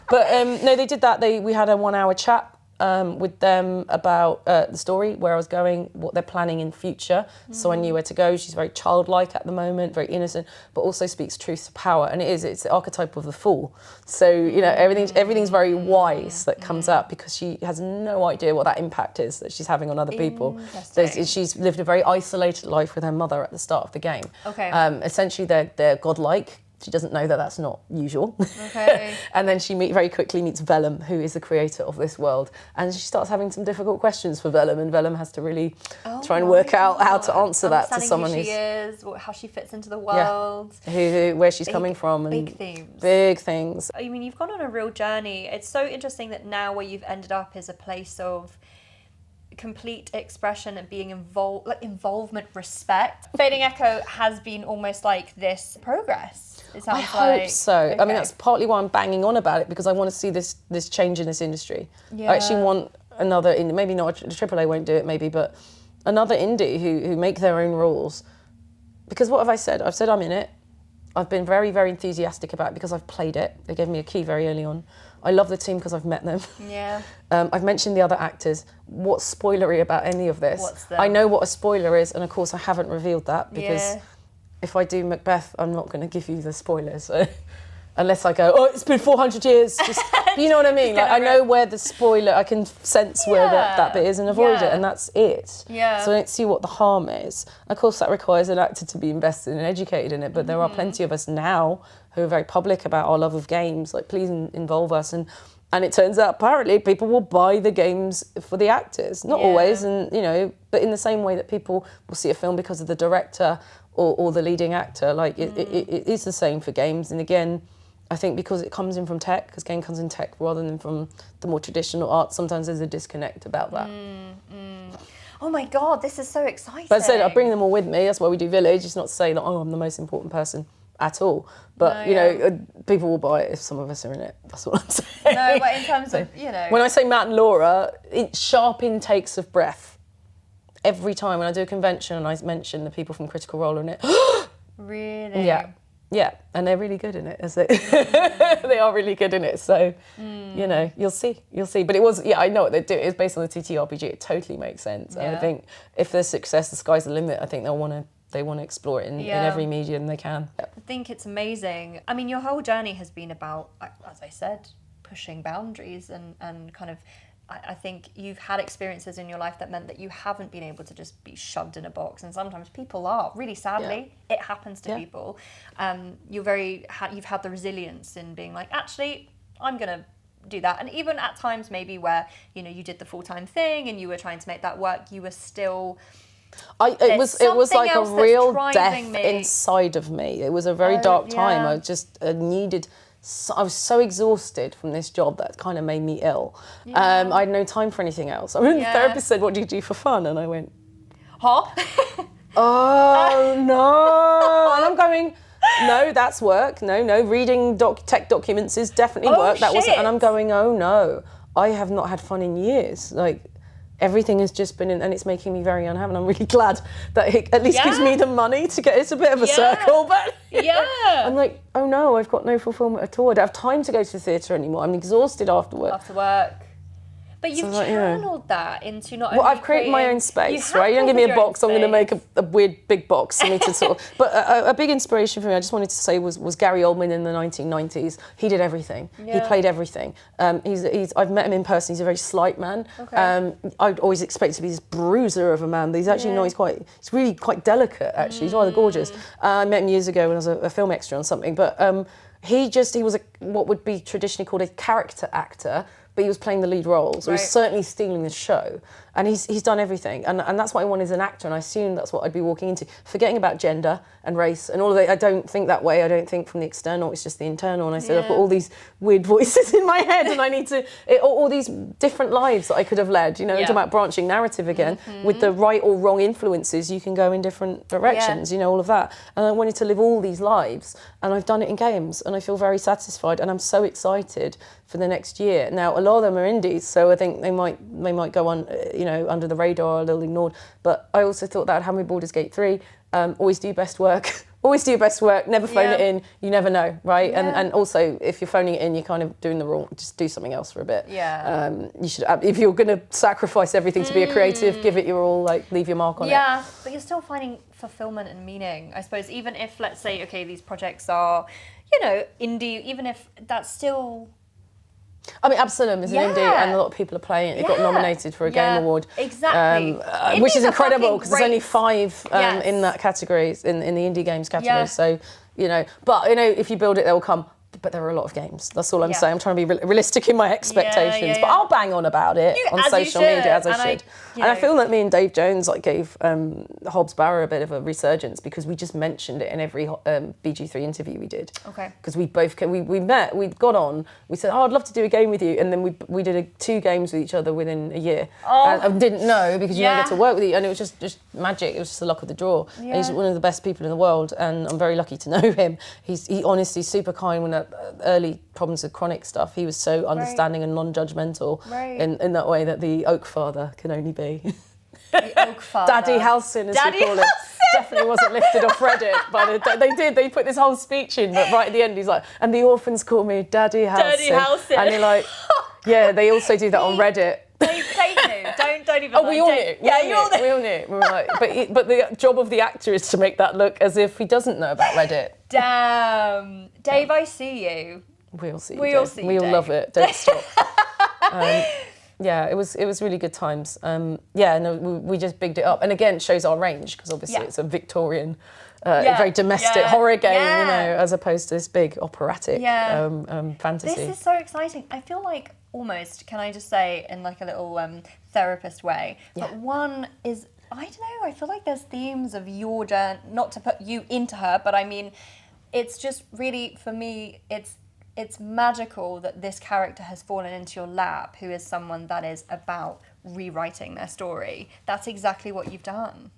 But no, they did that. We had a 1-hour chat with them about the story, where I was going, what they're planning in future. So I knew where to go. She's very childlike at the moment, very innocent, but also speaks truth to power. And it's the archetype of the fool. So, you know, everything's very wise that comes up, because she has no idea what that impact is that she's having on other people. She's lived a very isolated life with her mother at the start of the game. Okay. Essentially, they're godlike. She doesn't know that that's not usual. Okay. And then she very quickly meets Vellum, who is the creator of this world. And she starts having some difficult questions for Vellum, and Vellum has to really try and work out how to answer that to someone who she is, how she fits into the world. Where she's coming from. And big themes. Big things. I mean, you've gone on a real journey. It's so interesting that now where you've ended up is a place of complete expression and being involved, like involvement, respect. Fading Echo has been almost like this progress. It sounds I hope so. Okay. I mean, that's partly why I'm banging on about it, because I want to see this change in this industry. I actually want another, maybe not, AAA won't do it maybe, but another indie who make their own rules. Because what have I said? I've said I'm in it. I've been very, very enthusiastic about it because I've played it. They gave me a key very early on. I love the team because I've met them. Yeah. I've mentioned the other actors. What's spoilery about any of this? I know what a spoiler is, and of course I haven't revealed that, because if I do Macbeth, I'm not going to give you the spoilers. So, unless I go, it's been 400 years. Just, you know what I mean? Like, I know where the spoiler, I can sense where that bit is and avoid it, and that's it. Yeah. So I don't see what the harm is. Of course, that requires an actor to be invested and educated in it, but there are plenty of us now who are very public about our love of games. Like, please involve us. And it turns out, apparently, people will buy the games for the actors. Not always, and you know, but in the same way that people will see a film because of the director or the leading actor. Like, it is the same for games. And again, I think because it comes in from tech, because game comes in tech rather than from the more traditional art, sometimes there's a disconnect about that. Oh my God, this is so exciting. But I said, I bring them all with me. That's why we do Village. It's not to say that, I'm the most important person at all. But, you know, people will buy it if some of us are in it. That's what I'm saying. No, but in terms of, you know... When I say Matt and Laura, it's sharp intakes of breath. Every time when I do a convention and I mention the people from Critical Role in it. Really? Yeah, and they're really good in it. They are really good in it. So, you know, you'll see. But it was, I know what they do. It's based on the TTRPG. It totally makes sense. And I think if there's success, the sky's the limit. I think they want to explore it in every medium they can. I think it's amazing. I mean, your whole journey has been about, as I said, pushing boundaries and kind of, I think you've had experiences in your life that meant that you haven't been able to just be shoved in a box, and sometimes people are, really sadly, it happens to people. You've had the resilience in being like, actually, I'm going to do that. And even at times maybe where, you know, you did the full-time thing and you were trying to make that work, you were still... It was like a real death inside of me. It was a very dark time. I just needed... I was so exhausted from this job that kind of made me ill. I had no time for anything else. I mean, the therapist said, "What do you do for fun?" And I went, "Huh? Oh no!" And I'm going, "No, that's work. No, reading tech documents is definitely work. That wasn't." And I'm going, "Oh no, I have not had fun in years. Like, everything has just been, and it's making me very unhappy. And I'm really glad that it at least gives me the money to get. It's a bit of a circle, but I'm like, oh no, I've got no fulfillment at all. I don't have time to go to the theatre anymore. I'm exhausted after work. But you've channeled that into not only... Well, I've created my own space, right? You don't give me a box, I'm going to make a weird big box for me to sort of... But a big inspiration for me, I just wanted to say, was Gary Oldman in the 1990s. He did everything. He played everything. I've met him in person. He's a very slight man. I'd always expect to be this bruiser of a man, but he's actually not. He's really quite delicate, actually. He's rather gorgeous. I met him years ago when I was a film extra on something, but he was what would be traditionally called a character actor, but he was playing the lead role, so he was Right. certainly stealing the show. And he's done everything, and that's what I want as an actor, and I assume that's what I'd be walking into. Forgetting about gender and race and all of that, I don't think that way. I don't think from the external, it's just the internal. And I said, I've got all these weird voices in my head, and I need to, all these different lives that I could have led, you know, talking about branching narrative again. With the right or wrong influences, you can go in different directions, you know, all of that. And I wanted to live all these lives, and I've done it in games, and I feel very satisfied, and I'm so excited for the next year. Now, a lot of them are indies, so I think they might go on, you know, under the radar, a little ignored. But I also thought that I'd have my Baldur's Gate 3, always do best work. Always do your best work, never phone it in, you never know, right? Yeah. And also, if you're phoning it in, you're kind of doing the wrong, just do something else for a bit. Yeah. You should, if you're going to sacrifice everything to be a creative, give it your all, like, leave your mark on it. Yeah, but you're still finding fulfillment and meaning, I suppose, even if, let's say, okay, these projects are, you know, indie, even if that's still... I mean, Absalom is an indie, and a lot of people are playing it. It got nominated for a Game Award. Exactly. Which is incredible, because there's only 5 Yes. in that category, in the indie games category. Yeah. So, you know, but, you know, if you build it, they will come. But there are a lot of games. That's all I'm saying. I'm trying to be realistic in my expectations. But I'll bang on about it on social media, as I should. And I feel that me and Dave Jones gave Hobbs Barrow a bit of a resurgence, because we just mentioned it in every BG3 interview we did. Okay. Because we both we met, we got on, we said, I'd love to do a game with you, and then we did 2 games with each other within a year. And I didn't know, because you don't get to work with you, and it was just magic. It was just the luck of the draw. And he's one of the best people in the world, and I'm very lucky to know him. He honestly super kind when early problems with chronic stuff. He was so understanding and non-judgmental in that way that the Oak Father can only be. The Oak Father. Daddy Halcyon, as we call him. Definitely wasn't lifted off Reddit, but they put this whole speech in, but right at the end he's like, and the orphans call me Daddy Halcyon. Daddy Halcyon. And you're like, yeah, they also do that on Reddit. They knew. Don't even. Oh, we all knew. We all knew. We were like, but the job of the actor is to make that look as if he doesn't know about Reddit. Damn, Dave, I see you. We all see you. We all see you, We all Dave. love it. Don't stop. Yeah, it was really good times. We just bigged it up, and again, it shows our range, because obviously it's a Victorian, very domestic horror game, you know, as opposed to this big operatic fantasy. This is so exciting. I feel like almost, can I just say, in like a little therapist way, but one is, I don't know, I feel like there's themes of your journey, not to put you into her, but I mean, it's just really, for me, it's magical that this character has fallen into your lap, who is someone that is about rewriting their story. That's exactly what you've done.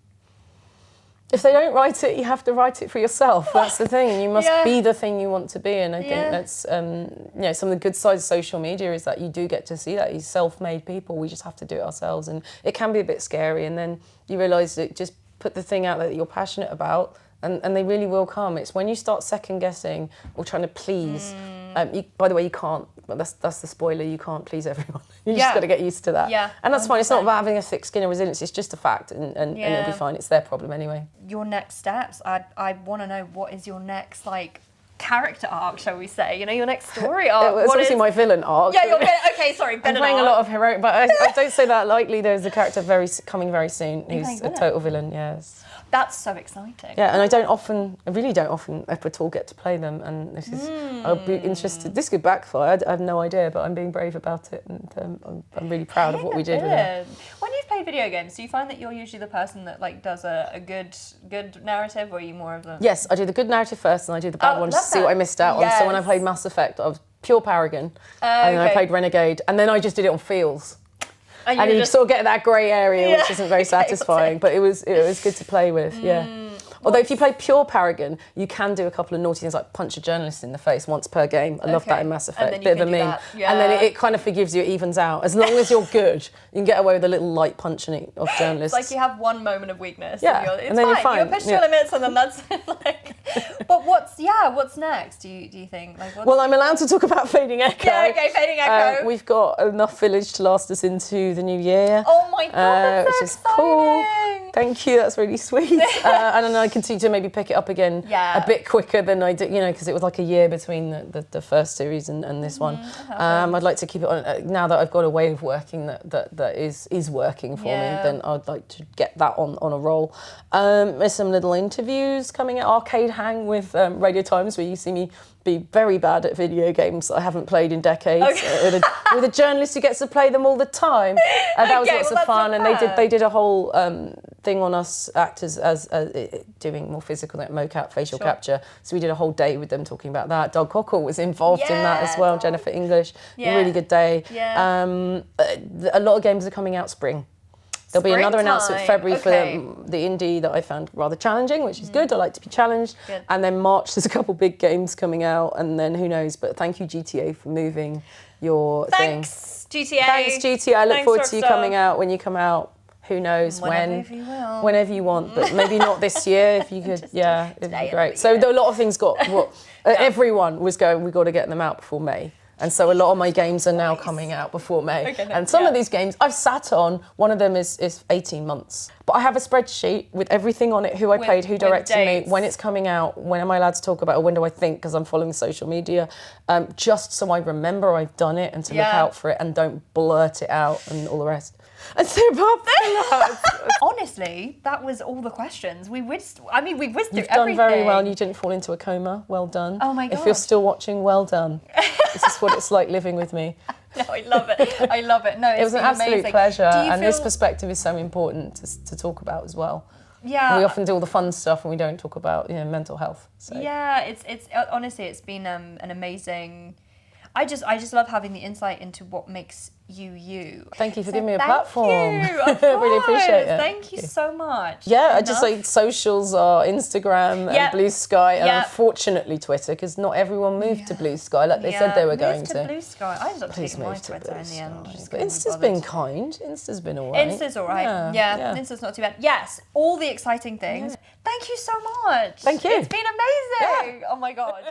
If they don't write it, you have to write it for yourself. That's the thing. You must be the thing you want to be. And I think that's, you know, some of the good sides of social media is that you do get to see that. These self-made people, we just have to do it ourselves. And it can be a bit scary. And then you realise that just put the thing out there that you're passionate about, and they really will come. It's when you start second guessing or trying to please. By the way, you can't. That's the spoiler. You can't please everyone. You just got to get used to that. Yeah, and that's fine. It's not about having a thick skin or resilience. It's just a fact, and it'll be fine. It's their problem anyway. Your next steps. I want to know, what is your next character arc, shall we say? You know, your next story arc. It's obviously my villain arc. Yeah, okay, sorry, I'm playing a lot of heroic, but I don't say that lightly. There's a character coming very soon who's a total villain. Yes. That's so exciting. Yeah, and I really don't often, if at all, get to play them. And this is, I'll be interested. This could backfire. I have no idea, but I'm being brave about it, and I'm really proud of what we did with it. When you've played video games, do you find that you're usually the person that does a good narrative, or are you more of the? Yes, I do the good narrative first, and I do the bad one just to see what I missed out on. So when I played Mass Effect, I was pure Paragon, and then I played Renegade, and then I just did it on feels. And you sort of get that grey area, which isn't very satisfying, but it was good to play with, Although if you play pure Paragon, you can do a couple of naughty things like punch a journalist in the face once per game. I love that in Mass Effect, bit of a meme. And then it kind of forgives you, it evens out. As long as you're good, you can get away with a little light punching of journalists. It's like you have one moment of weakness. Yeah, and then you're fine. You push your limits, and then that's like. But what's next? Do you think? Well, I'm allowed to talk about Fading Echo. Yeah, okay, Fading Echo. We've got enough village to last us into the new year. Oh my God, that's which so is exciting. Cool. Thank you, that's really sweet. And then I continue to maybe pick it up again a bit quicker than I did, because it was like a year between the first series and this one. I'd like to keep it on, now that I've got a way of working that is working for me, then I'd like to get that on a roll. There's some little interviews coming at Arcade Hang with Radio Times, where you see me be very bad at video games that I haven't played in decades, with a journalist who gets to play them all the time. That was lots of fun, and they did a whole thing on us actors as doing more physical, like mocap, facial capture. So we did a whole day with them talking about that. Doug Cockle was involved in that as well. Jennifer English, a really good day. A lot of games are coming out spring. There'll be another announcement in February for the indie that I found rather challenging, which is good. I like to be challenged. And then March, there's a couple big games coming out, and then who knows. But thank you, GTA, for moving your thing. Thanks, GTA. Thanks, GTA. I look forward to you coming out when you come out. Who knows whenever you want, but maybe not this year. If you could, it'd be great. So a lot of things everyone was going, we've got to get them out before May. And so a lot of my games are now coming out before May. And some of these games I've sat on, one of them is 18 months. But I have a spreadsheet with everything on it, who I played, who directed me, when it's coming out, when am I allowed to talk about it, or when do I think, because I'm following social media, just so I remember I've done it and to look out for it and don't blurt it out and all the rest. And so honestly, that was all the questions. We whizzed through everything. You've done very well. You didn't fall into a coma. Well done. Oh my God. If you're still watching, well done. This is what it's like living with me. No, I love it. I love it. No, it was an absolute amazing. pleasure. And this perspective is so important to talk about as well. Yeah. We often do all the fun stuff and we don't talk about mental health. So. Yeah, it's honestly, it's been an amazing. I just love having the insight into what makes you. Thank you for giving me a platform. Thank you. Of really appreciate it. Thank you so much. Yeah, I just like socials are Instagram and Blue Sky, and unfortunately Twitter, because not everyone moved to Blue Sky like they said they were going to. Blue Sky. I ended up taking my Twitter in the end. But Insta's been kind. Insta's been all right. Insta's all right. Yeah. Insta's not too bad. Yes, all the exciting things. Thank you so much. Thank you. It's been amazing. Oh my God.